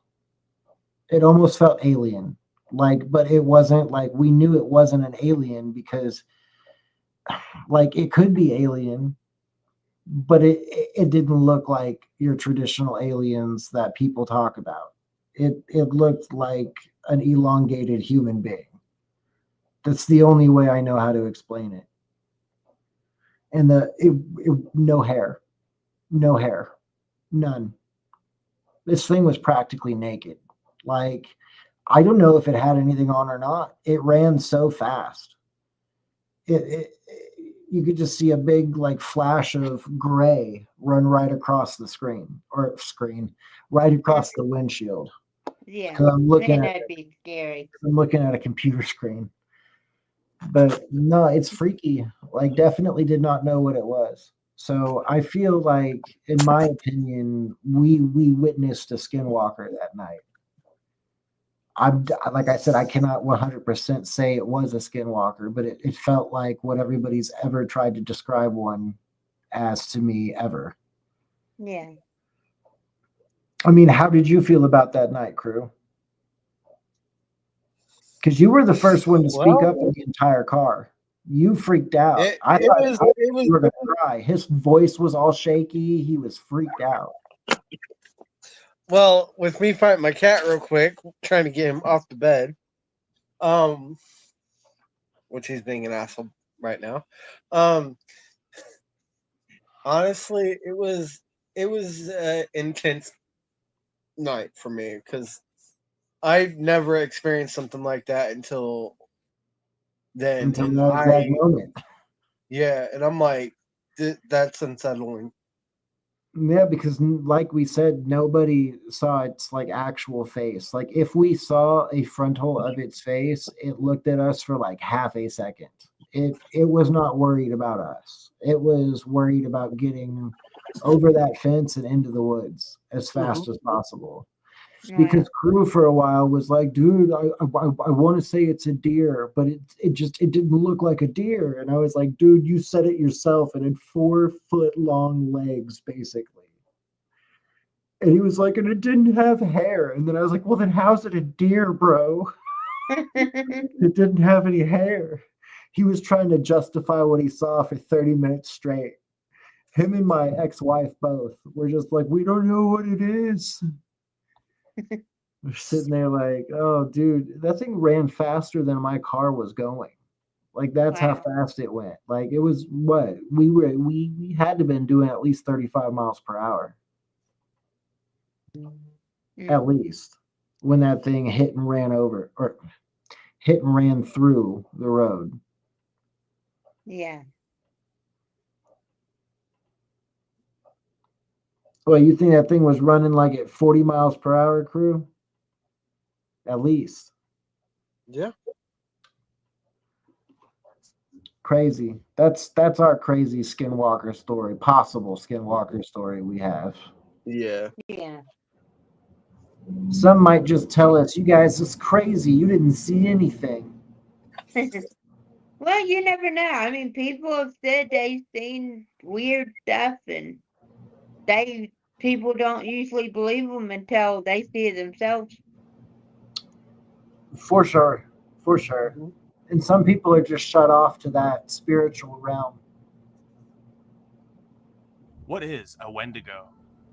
It almost felt alien. Like, but it wasn't. Like, we knew it wasn't an alien because, like, it could be alien, but it didn't look like your traditional aliens that people talk about. It looked like an elongated human being. That's the only way I know how to explain it. And no hair, none. This thing was practically naked. Like, I don't know if it had anything on or not. It ran so fast. You could just see a big like flash of gray run right across the screen, right across the windshield. Yeah, Because that'd be scary. I'm looking at a computer screen. But no, it's freaky. Like, definitely did not know what it was. So I feel like, in my opinion, we witnessed a skinwalker that night. Like I said, I cannot 100% say it was a skinwalker, but it felt like what everybody's ever tried to describe one as to me ever. Yeah. I mean, how did you feel about that night, Crew? Because you were the first one to speak up in the entire car. You freaked out. I thought you were going to cry. His voice was all shaky. He was freaked out. Well, with me fighting my cat real quick, trying to get him off the bed, which he's being an asshole right now. Honestly, it was an intense night for me because I've never experienced something like that until then. Until that exact moment. Yeah, and I'm like, that's unsettling. Yeah, because like we said, nobody saw its like actual face. Like, if we saw a frontal of its face, it looked at us for like half a second. It was not worried about us. It was worried about getting over that fence and into the woods as fast as possible. Because Crew for a while was like, dude, I want to say it's a deer, but it didn't look like a deer. And I was like, dude, you said it yourself. It had 4-foot long legs, basically. And he was like, and it didn't have hair. And then I was like, well, then how's it a deer, bro? It didn't have any hair. He was trying to justify what he saw for 30 minutes straight. Him and my ex-wife both were just like, we don't know what it is. We're sitting there like, oh, dude, that thing ran faster than my car was going. Like, that's how fast it went. Like, it was what we had to been doing at least 35 miles per hour. At least, when that thing hit and ran through the road. Yeah. Well, you think that thing was running like at 40 miles per hour, crew? At least. Yeah. Crazy. That's our crazy Skinwalker story, possible Skinwalker story we have. Yeah. Yeah. Some might just tell us, you guys, it's crazy. You didn't see anything. Well, you never know. I mean, people have said they've seen weird stuff, and people don't usually believe them until they see it themselves. For sure. For sure. And some people are just shut off to that spiritual realm. What is a Wendigo?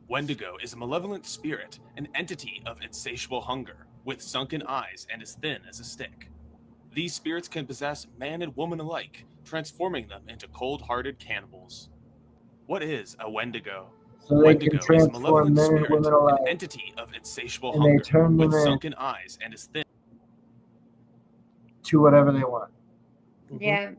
Wendigo is a malevolent spirit, an entity of insatiable hunger, with sunken eyes and as thin as a stick. These spirits can possess man and woman alike, transforming them into cold-hearted cannibals. What is a Wendigo? So they Wendigo can is a transform malevolent men and spirit, women an alike. entity of insatiable And they hunger, turn them with in sunken eyes and as thin to whatever they want. Yeah.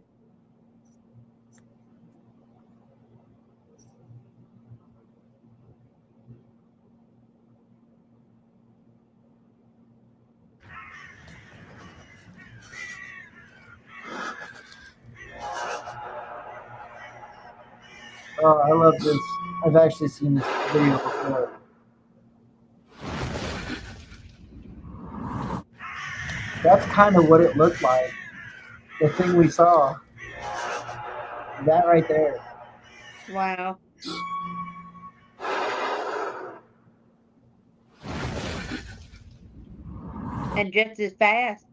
Oh, I love this. I've actually seen this video before. That's kind of what it looked like. The thing we saw. That right there. Wow. And just as fast.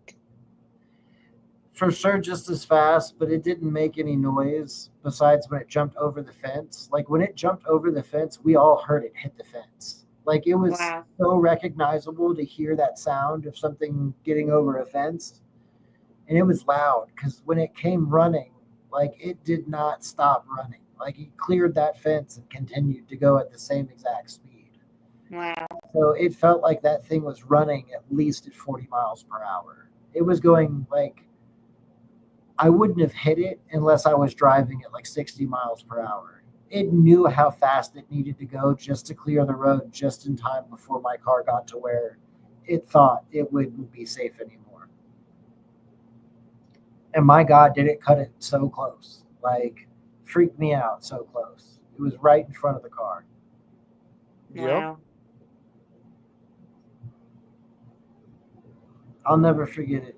For sure, just as fast, but it didn't make any noise besides when it jumped over the fence. Like when it jumped over the fence, we all heard it hit the fence. Like it was Wow. so recognizable to hear that sound of something getting over a fence. And it was loud because when it came running, like it did not stop running. Like it cleared that fence and continued to go at the same exact speed. Wow. So it felt like that thing was running at least at 40 miles per hour. It was going like, I wouldn't have hit it unless I was driving at like 60 miles per hour. It knew how fast it needed to go just to clear the road just in time before my car got to where it thought it wouldn't be safe anymore. And my God, did it cut it so close. Like, freaked me out so close. It was right in front of the car. Wow. I'll never forget it.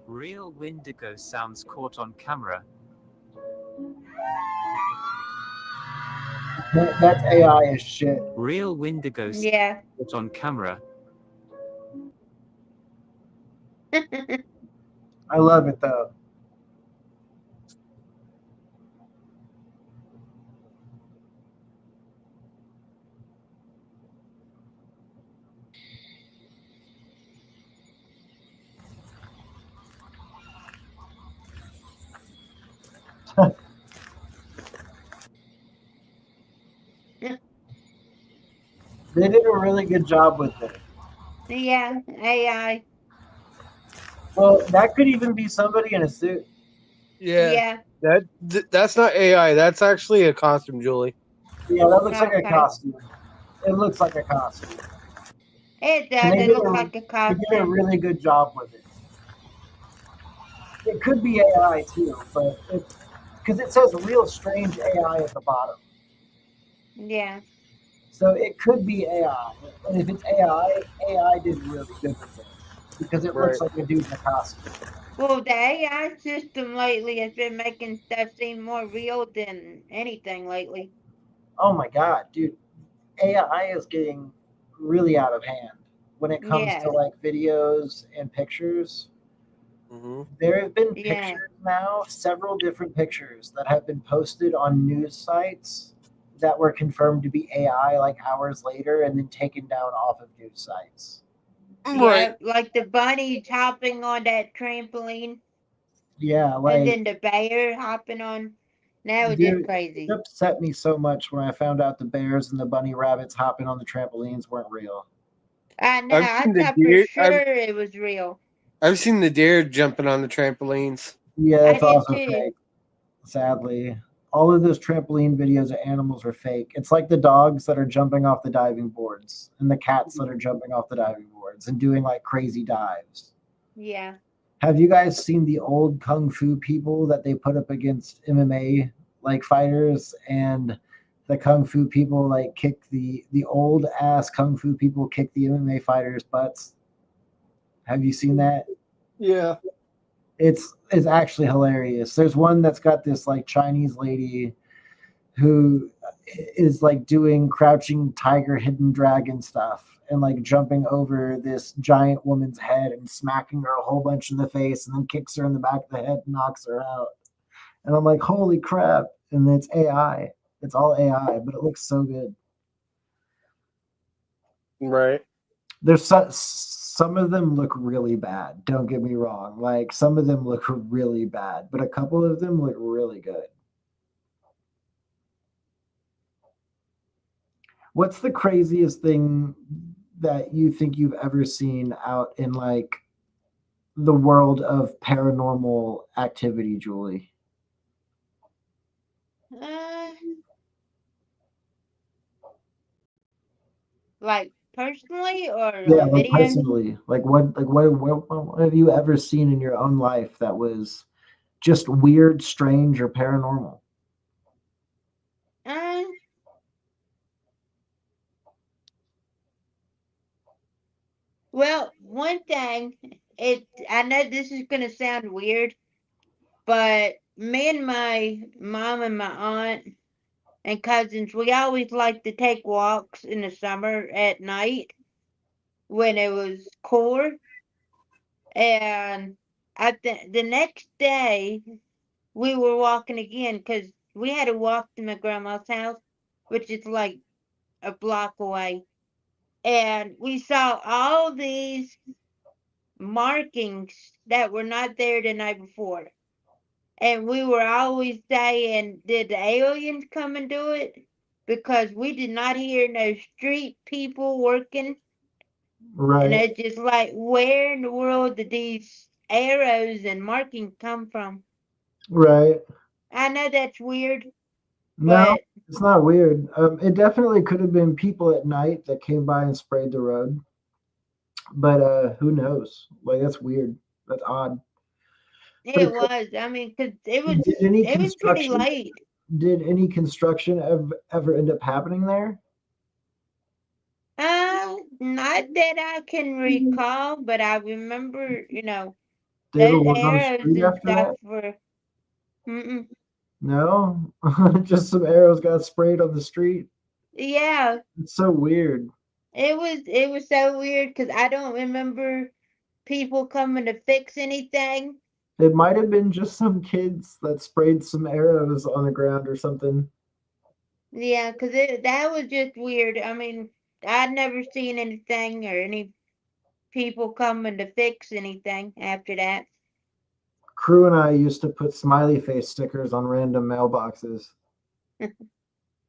Real Wendigo sounds caught on camera. That's AI as shit. Real Wendigo sounds Yeah. caught on camera. I love it though. They did a really good job with it. Yeah. AI. Well, that could even be somebody in a suit. Yeah. That's not AI. That's actually a costume, Julie. Yeah, that looks like a Okay. costume. It looks like a costume. It And does. It looks like a they did a costume. really good job with it. It could be AI too, but it's because it says real strange AI at the bottom. Yeah. So it could be AI. And if it's AI did really good with it. Because it looks like a dude in a costume. Well, the AI system lately has been making stuff seem more real than anything lately. Oh my God, dude. AI is getting really out of hand when it comes to Yes. like videos and pictures. Mm-hmm. There have been Yeah. pictures now, several different pictures that have been posted on news sites that were confirmed to be AI like hours later and then taken down off of news sites. Yeah, like the bunny hopping on that trampoline, Yeah, and like, then the bear hopping on. Now it's just dude, crazy. it upset me so much when I found out the bears and the bunny rabbits hopping on the trampolines weren't real. I know. I've I seen the thought for deer. sure it was real. I've seen the deer jumping on the trampolines. Yeah, I that's did also too. fake, sadly. all of those trampoline videos of animals are fake. It's like the dogs that are jumping off the diving boards and the cats that are jumping off the diving boards and doing like crazy dives. Yeah. Have you guys seen the old kung fu people that they put up against MMA like fighters, and the kung fu people like kick the old ass kung fu people kick the MMA fighters' butts? Have you seen that? Yeah. It's actually hilarious. There's one that's got this like Chinese lady who is like doing crouching tiger, hidden dragon stuff and like jumping over this giant woman's head and smacking her a whole bunch in the face and then kicks her in the back of the head and knocks her out. And I'm like, holy crap. And it's AI. It's all AI, but it looks so good. Right. There's some of them look really bad. Don't get me wrong. Like some of them look really bad, but a couple of them look really good. What's the craziest thing that you think you've ever seen out in like the world of paranormal activity, Julie? Like personally or Yeah, on like video? personally. Like what have you ever seen in your own life that was just weird, strange, or paranormal? Well, one thing, I know this is gonna sound weird, but me and my mom and my aunt and cousins, we always like to take walks in the summer at night when it was cooler. And the next day, we were walking again because we had to walk to my grandma's house, which is like a block away. And we saw all these markings that were not there the night before. And we were always saying, did the aliens come and do it? Because we did not hear no street people working. And Right. it's just like, where in the world did these arrows and markings come from? Right. I know that's weird, No, but it's not weird. It definitely could have been people at night that came by and sprayed the road. But who knows? Like that's weird. That's odd. But it was. I mean, 'cause did any it was pretty construction late. ever end up happening there? Not that I can recall, but I remember, They ever those work on the arrows street and after stuff that? were. Mm-mm. No, just some arrows got sprayed on the street. Yeah, It's so weird. it was so weird because I don't remember people coming to fix anything. It might have been just some kids that sprayed some arrows on the ground or something. Yeah, because that was just weird. I mean, I'd never seen anything or any people coming to fix anything after that. Crew and I used to put smiley face stickers on random mailboxes.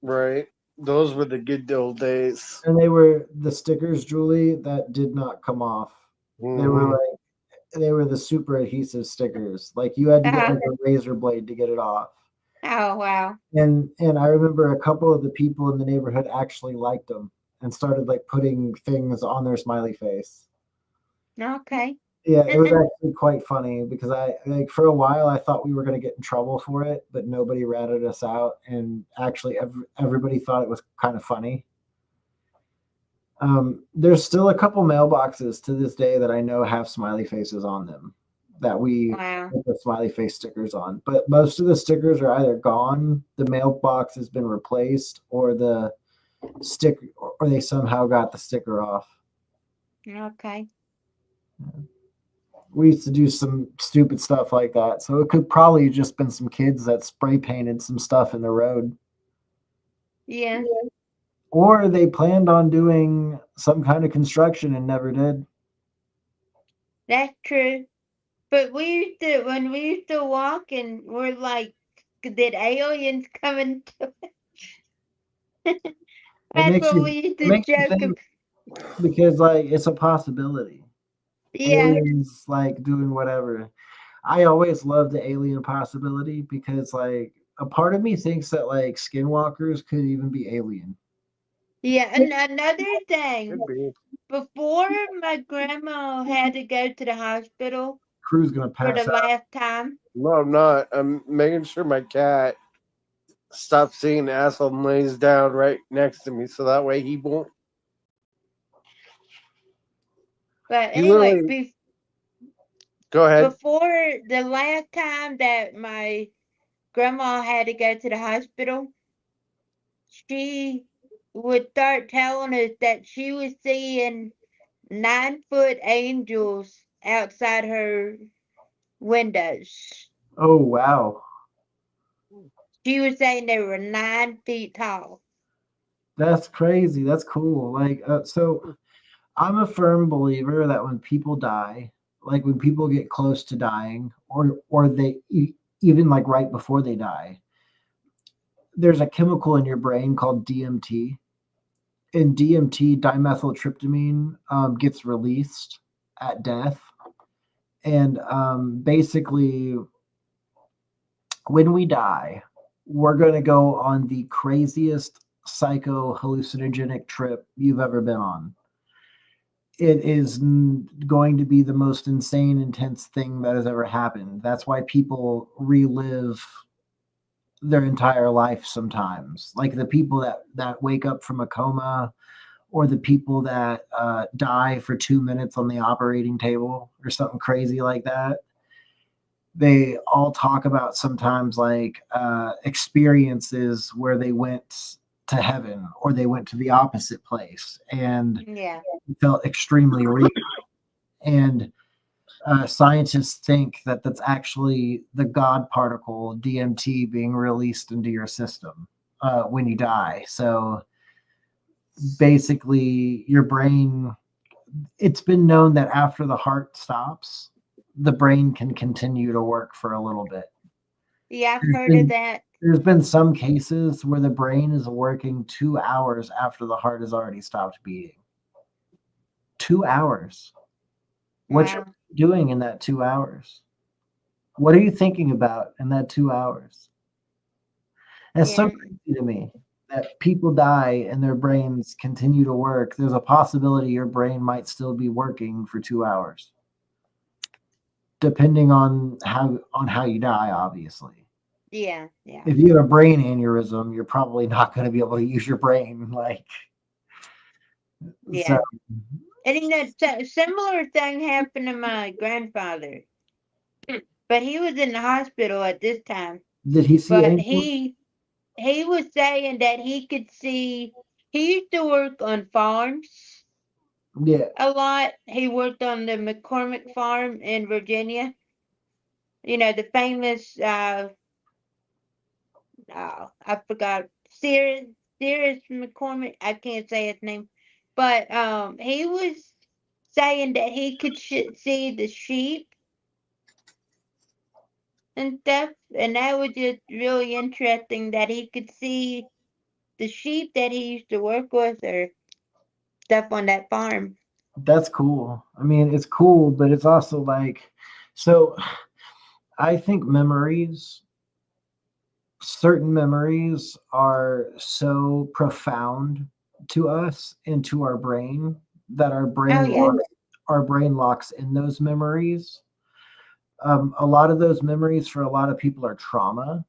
Right. Those were the good old days. And they were the stickers, Julie, that did not come off. They were Mhm. like they were the super adhesive stickers. Like you had to get Uh-huh. like a razor blade to get it off. Oh, wow. And I remember a couple of the people in the neighborhood actually liked them and started like putting things on their smiley face. Okay. Yeah, it was actually quite funny because I like for a while I thought we were going to get in trouble for it, but nobody ratted us out, and actually everybody thought it was kind of funny. There's still a couple mailboxes to this day that I know have smiley faces on them that we Wow. put the smiley face stickers on, but most of the stickers are either gone, the mailbox has been replaced, or the sticker, or they somehow got the sticker off. Okay. We used to do some stupid stuff like that. So it could probably just been some kids that spray painted some stuff in the road. Yeah, Or they planned on doing some kind of construction and never did. that's true. But when we used to walk and we're like, did aliens come into It That's makes what you we used it to makes you joke think about. because like it's a possibility. Yeah, Aliens like doing whatever. I always love the alien possibility because like a part of me thinks that like skinwalkers could even be alien. Yeah, and another thing, Could be. before my grandma had to go to the hospital Crew's gonna for the pass out. last time, No, I'm not. I'm making sure my cat stops seeing the asshole and lays down right next to me, so that way he won't. but He anyway, literally. Go ahead. before the last time that my grandma had to go to the hospital, she would start telling us that she was seeing 9-foot angels outside her windows. Oh wow. She was saying they were 9 feet tall. That's crazy. That's cool. Like, so I'm a firm believer that when people die, like when people get close to dying, or even like right before they die, there's a chemical in your brain called DMT, and DMT, dimethyltryptamine, gets released at death, and basically, when we die, we're going to go on the craziest psycho hallucinogenic trip you've ever been on. It is going to be the most insane, intense thing that has ever happened. That's why people relive their entire life sometimes. Like the people that wake up from a coma, or the people that die for 2 minutes on the operating table or something crazy like that. They all talk about sometimes like experiences where they went to heaven or they went to the opposite place and Yeah. felt extremely real. And scientists think that that's actually the God particle DMT being released into your system when you die. So basically, your brain, it's been known that after the heart stops, the brain can continue to work for a little bit. Yeah, I've heard of that. There's been some cases where the brain is working 2 hours after the heart has already stopped beating. 2 hours. What you're doing in that 2 hours? What are you thinking about in that 2 hours? That's so crazy to me that people die and their brains continue to work. There's a possibility your brain might still be working for 2 hours, depending on how you die, obviously. Yeah, yeah. If you have a brain aneurysm, you're probably not going to be able to use your brain. Like, Yeah. so, And you know, similar thing happened to my grandfather, but he was in the hospital at this time. did he see But angels? he was saying that he could see. He used to work on farms Yeah. a lot. He worked on the McCormick farm in Virginia. You know, the famous I forgot Cyrus McCormick. I can't say his name, but he was saying that he could see the sheep and stuff, and that was just really interesting that he could see the sheep that he used to work with or stuff on that farm. That's cool. I mean, it's cool, but it's also like, so I think certain memories are so profound to us and to our brain that our brain locks in those memories. A lot of those memories for a lot of people are trauma.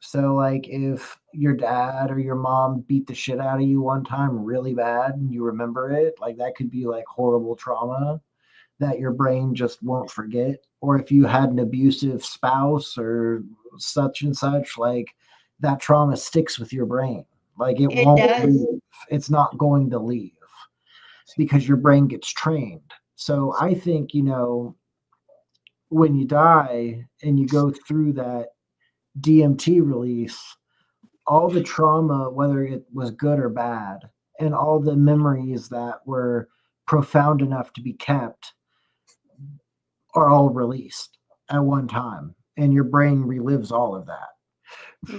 So, like, if your dad or your mom beat the shit out of you one time really bad and you remember it, like, that could be like horrible trauma that your brain just won't forget. Or if you had an abusive spouse or such and such, like, that trauma sticks with your brain. Like, it won't leave. It's not going to leave because your brain gets trained. So, I think, when you die and you go through that DMT release, all the trauma, whether it was good or bad, and all the memories that were profound enough to be kept are all released at one time. And your brain relives all of that.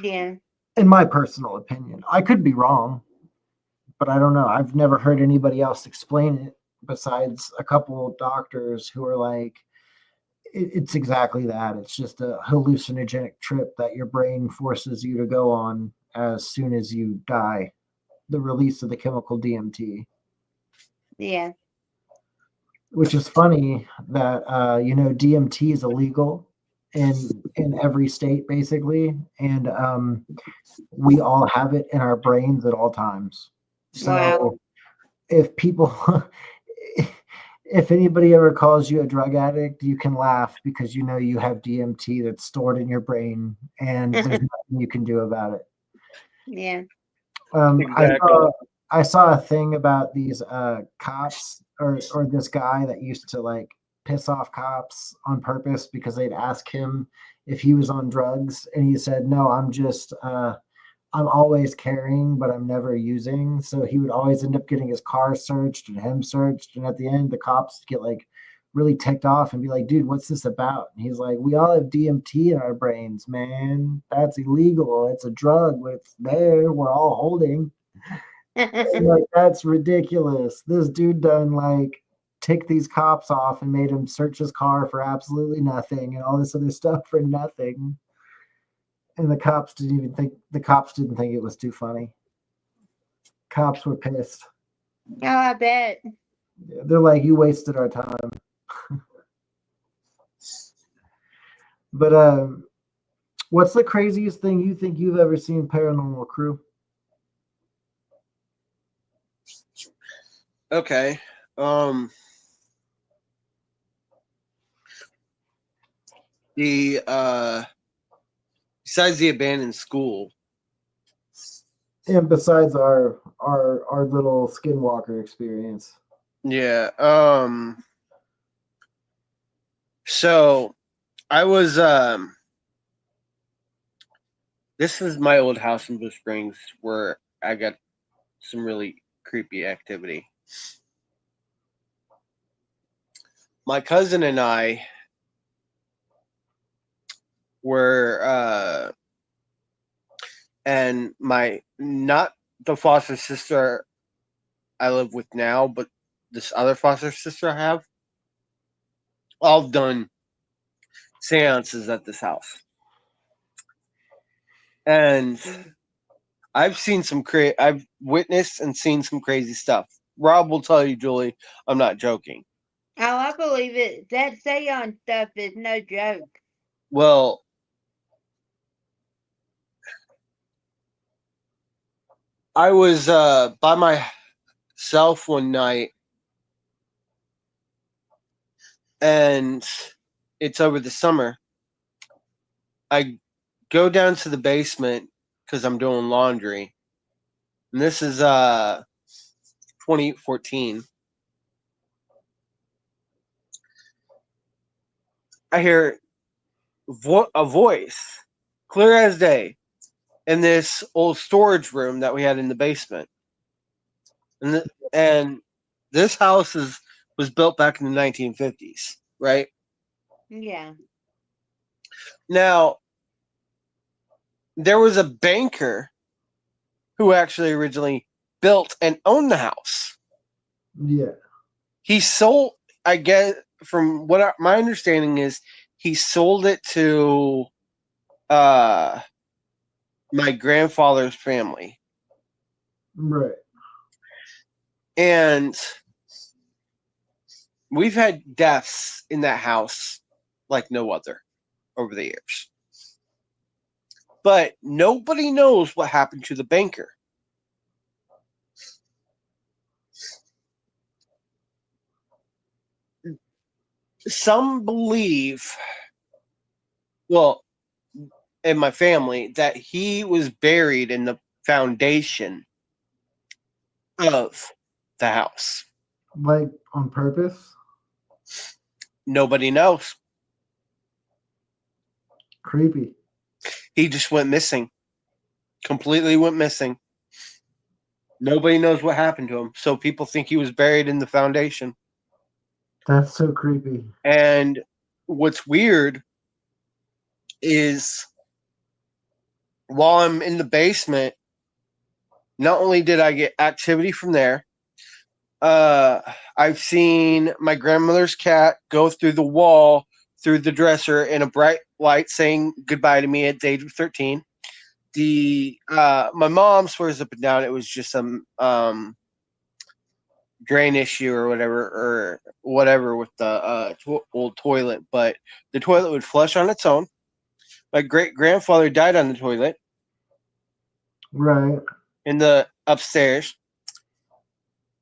Yeah. In my personal opinion, I could be wrong, but I don't know. I've never heard anybody else explain it besides a couple of doctors who are like, It's exactly that. It's just a hallucinogenic trip that your brain forces you to go on as soon as you die. The release of the chemical DMT. Yeah. Which is funny that DMT is illegal in every state basically, and we all have it in our brains at all times. So Wow. if people if anybody ever calls you a drug addict, you can laugh because you have DMT that's stored in your brain and there's nothing you can do about it. Yeah. Exactly. I saw a thing about these cops or this guy that used to like piss off cops on purpose because they'd ask him if he was on drugs and he said, "No, I'm always carrying, but I'm never using." So he would always end up getting his car searched and him searched. And at the end, the cops get like really ticked off and be like, "Dude, what's this about?" And he's like, "We all have DMT in our brains, man. That's illegal. It's a drug, but it's there. We're all holding." And, like, that's ridiculous. This dude done like ticked these cops off and made him search his car for absolutely nothing and all this other stuff for nothing. And the cops didn't think it was too funny. Cops were pissed. Oh, I bet. They're like, "You wasted our time." But what's the craziest thing you think you've ever seen, Paranormal Crew? Okay. The besides the abandoned school. And besides our little Skinwalker experience. Yeah. So I was this is my old house in Blue Springs where I got some really creepy activity. My cousin and I were and my not the foster sister I live with now, but this other foster sister I have, all done seances at this house. And I've witnessed and seen some crazy stuff. Rob will tell you, Julie, I'm not joking. Oh, I believe it. That seance stuff is no joke. Well, I was by myself one night, and it's over the summer. I go down to the basement because I'm doing laundry, and this is 2014. I hear a voice, clear as day, in this old storage room that we had in the basement. And this house was built back in the 1950s, right? Yeah. Now, there was a banker who actually originally built and owned the house. Yeah. He sold, I guess, from what my understanding is, he sold it to my grandfather's family. Right. And we've had deaths in that house like no other over the years. But nobody knows what happened to the banker. Some believe, well, in my family, that he was buried in the foundation of the house. Like on purpose? Nobody knows. Creepy. He just went missing. Completely went missing. Nobody knows what happened to him. So people think he was buried in the foundation. That's so creepy. And what's weird is while I'm in the basement, not only did I get activity from there, I've seen my grandmother's cat go through the wall through the dresser in a bright light, saying goodbye to me at the age of 13. The My mom swears up and down it was just some drain issue or whatever with the old toilet, but the toilet would flush on its own. My great grandfather died on the toilet Right. in the upstairs.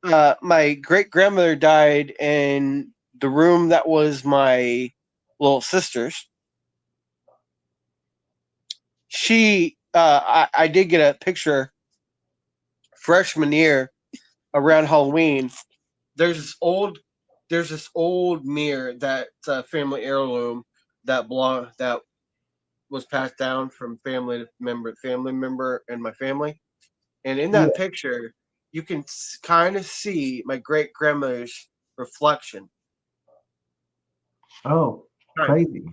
My great grandmother died in the room that was my little sister's. I did get a picture freshman year around Halloween. There's this old mirror that's a family heirloom that was passed down from family member, and my family. And in Yeah. that picture, you can kind of see my great grandmother's reflection. Oh, crazy.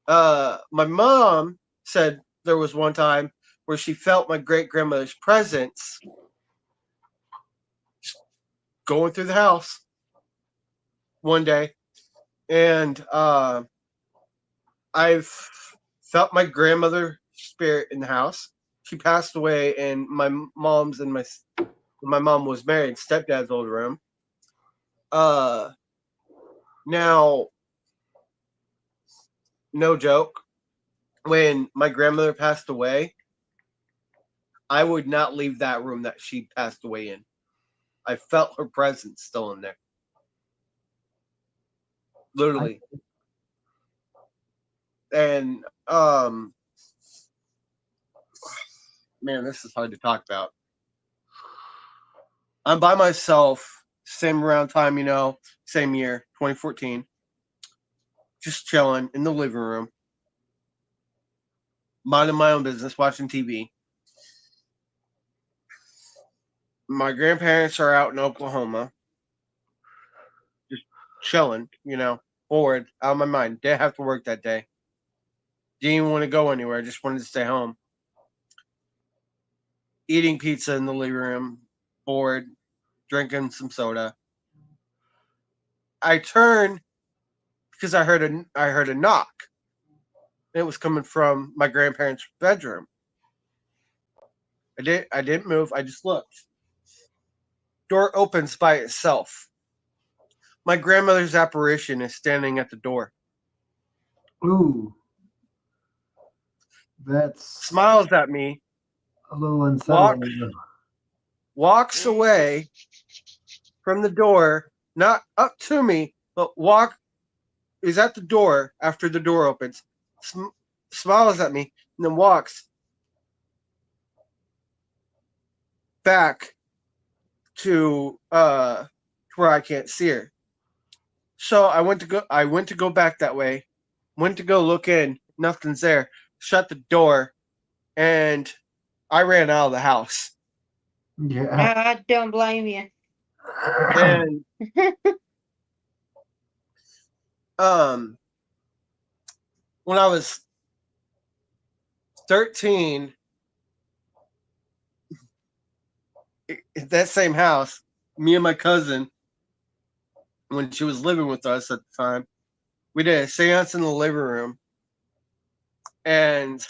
My mom said there was one time where she felt my great grandmother's presence going through the house one day, and I've felt my grandmother spirit in the house. She passed away in my mom was married, stepdad's old room. Uh, Now, no joke, when my grandmother passed away, I would not leave that room that she passed away in. I felt her presence still in there. Literally. And man, this is hard to talk about. I'm by myself, same around time, same year, 2014. Just chilling in the living room, minding my own business, watching TV. My grandparents are out in Oklahoma, just chilling, bored, out of my mind. Didn't have to work that day. Didn't even want to go anywhere. Just wanted to stay home. Eating pizza in the living room, bored, drinking some soda. I turn because I heard a knock. It was coming from my grandparents' bedroom. I didn't move. I just looked. Door opens by itself. My grandmother's apparition is standing at the door. Ooh, that's Smiles at me. a little unsettling. Walks away from the door, not up to me, but is at the door after the door opens. Smiles at me and then walks back to where I can't see her. So I went to go back that way. Went to go look in, nothing's there. Shut the door, and I ran out of the house. Yeah. I don't blame you. And when I was 13, that same house, me and my cousin, when she was living with us at the time, we did a seance in the living room, and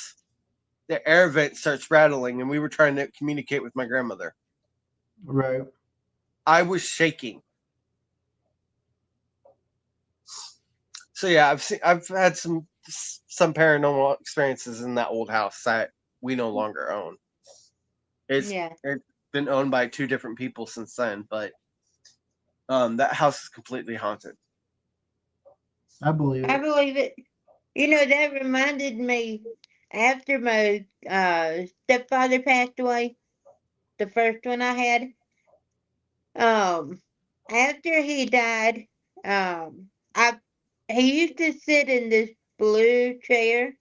the air vent starts rattling, and we were trying to communicate with my grandmother. Right. I was shaking. So yeah, I've had some paranormal experiences in that old house that we no longer own. It's been owned by two different people since then, but that house is completely haunted. I believe it. I believe it. That reminded me after my stepfather passed away, the first one I had. After he died, I he used to sit in this blue chair.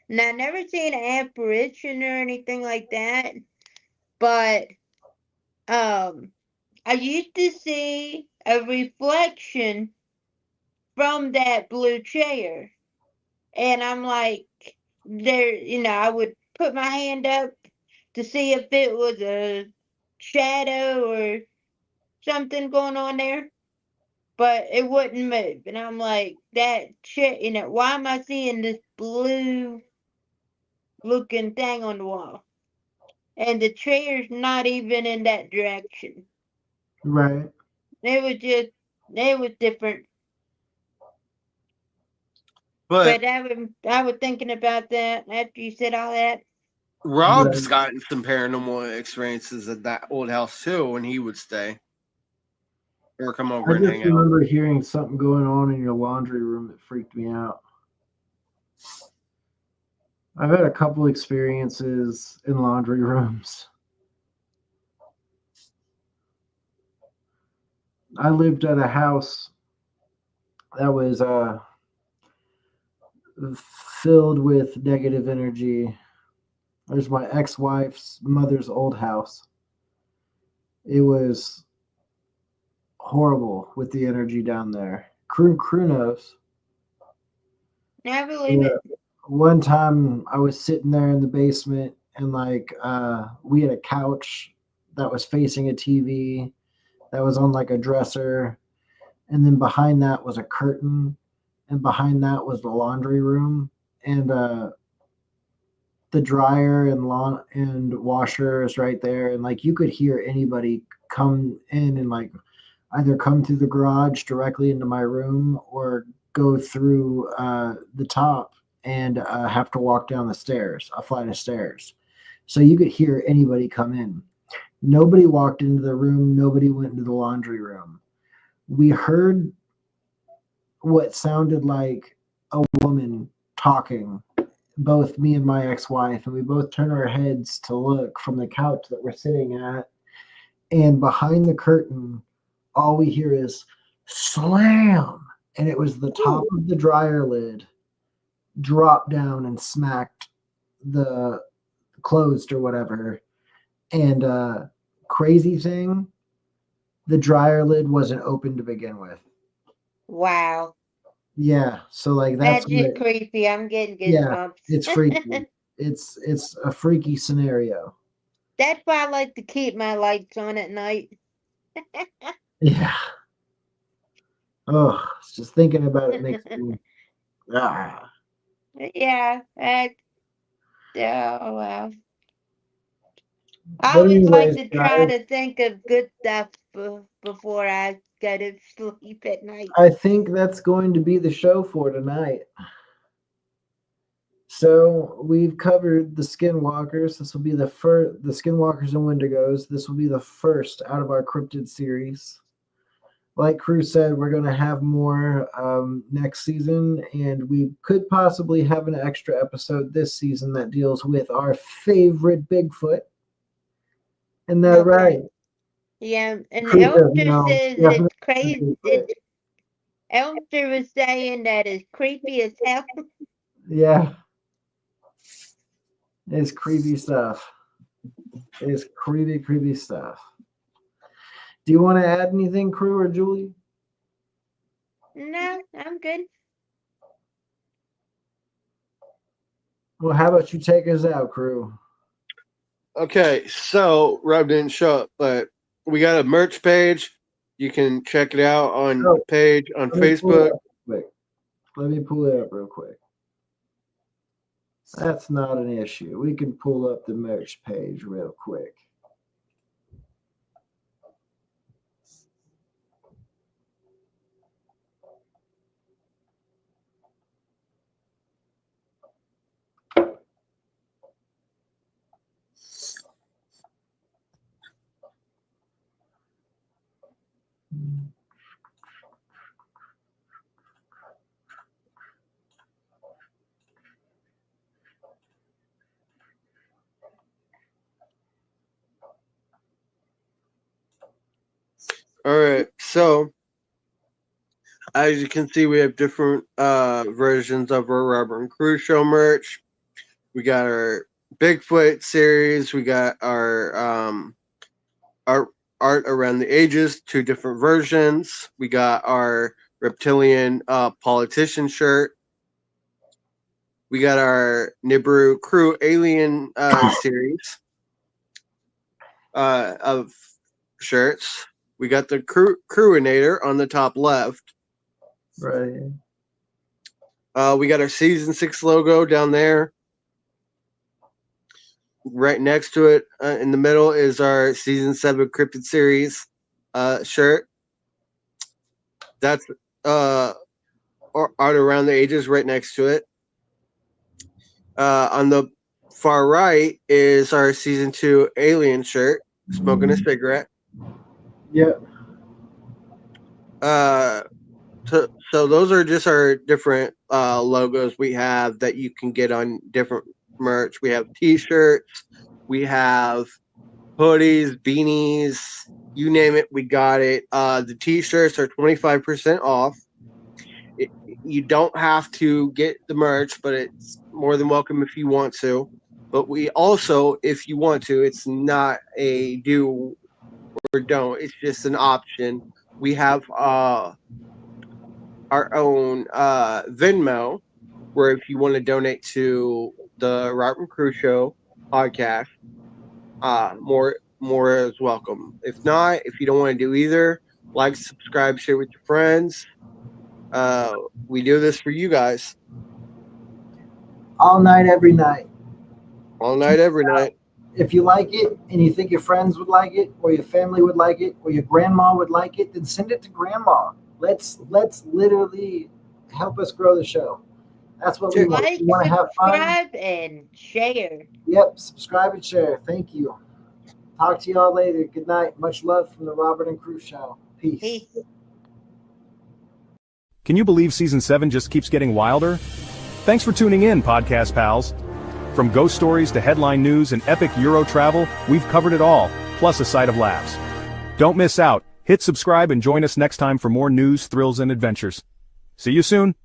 And I never seen an apparition or anything like that, but I used to see a reflection from that blue chair. And I'm like, I would put my hand up to see if it was a shadow or something going on there. but it wouldn't move. And I'm like, that shit, why am I seeing this blue looking thing on the wall? And the chair's not even in that direction. Right. It was different. But But I was thinking about that after you said all that. Rob's gotten some paranormal experiences at that old house too when he would stay or come over I and just hang out. remember hearing something going on in your laundry room that freaked me out. I've had a couple experiences in laundry rooms. I lived at a house that was filled with negative energy. There's my ex-wife's mother's old house. It was horrible with the energy down there. Crew knows. I believe it. One time I was sitting there in the basement and we had a couch that was facing a TV that was on like a dresser, and then behind that was a curtain, and behind that was the laundry room, and the dryer and lawn and washer is right there, and like you could hear anybody come in and like either come through the garage directly into my room or go through the top and have to walk down the stairs, a flight of stairs. So you could hear anybody come in. Nobody walked into the room. Nobody went into the laundry room. We heard what sounded like a woman talking, both me and my ex-wife, and we both turn our heads to look from the couch that we're sitting at. And behind the curtain, all we hear is slam. And it was the top of the dryer lid dropped down and smacked the closed or whatever. And crazy thing, the dryer lid wasn't open to begin with. Wow. Yeah, so like That's that's just what, creepy. I'm getting yeah, goosebumps. it's freaky. It's a freaky scenario. That's why I like to keep my lights on at night. Yeah. Oh, just thinking about it makes me ah. Yeah. Oh, wow. I But always like anyways, to try guys, to think of good stuff before I go to sleep at night. I think that's going to be the show for tonight. So we've covered the Skinwalkers. This will be the first, the Skinwalkers and Wendigos. This will be the first out of our cryptid series. Like Crew said, we're going to have more next season, and we could possibly have an extra episode this season that deals with our favorite Bigfoot. Isn't that right? Yeah, and Crew says Elster no. says Definitely it's crazy. Bigfoot. Elster was saying that it's creepy as hell. Yeah, it's creepy stuff. It's creepy, creepy stuff. Do you want to add anything, Crew or Julie? No, I'm good. Well, how about you take us out, Crew? Okay, so Rob didn't show up, but we got a merch page. You can check it out on the page on Facebook. Let me pull it up real quick. That's not an issue. We can pull up the merch page real quick. All right, so as you can see, we have different versions of our Robert and Crew Show merch. We got our Bigfoot series. We got our art around the ages, two different versions. We got our reptilian politician shirt. We got our Nibiru Crew alien series of shirts. We got the Crewinator on the top left. Right. We got our season 6 logo down there. Right next to it, in the middle, is our season 7 Cryptid series shirt. That's Art Around the Ages right next to it. On the far right is our season 2 Alien shirt, smoking a cigarette. Yep. So those are just our different logos we have that you can get on different merch. We have t-shirts, we have hoodies, beanies, you name it, we got it. The t-shirts are 25% off. You don't have to get the merch, but it's more than welcome if you want to. But we also, if you want to, it's not a do or don't. It's just an option. We have our own Venmo, where if you want to donate to the Robert and Crew Show podcast, more is welcome. If not, if you don't want to do either, like, subscribe, share with your friends. We do this for you guys. All night, every night. All night, every night. If you like it and you think your friends would like it, or your family would like it, or your grandma would like it, then send it to grandma. Let's literally help us grow the show. That's what we want. Like, We want to have fun. subscribe, and share. Yep, subscribe and share. Thank you. Talk to y'all later. Good night. Much love from the Robert and Crew Show. Peace. Can you believe season 7 just keeps getting wilder? Thanks for tuning in, podcast pals. From ghost stories to headline news and epic Euro travel, we've covered it all, plus a side of laughs. Don't miss out. Hit subscribe and join us next time for more news, thrills, and adventures. See you soon.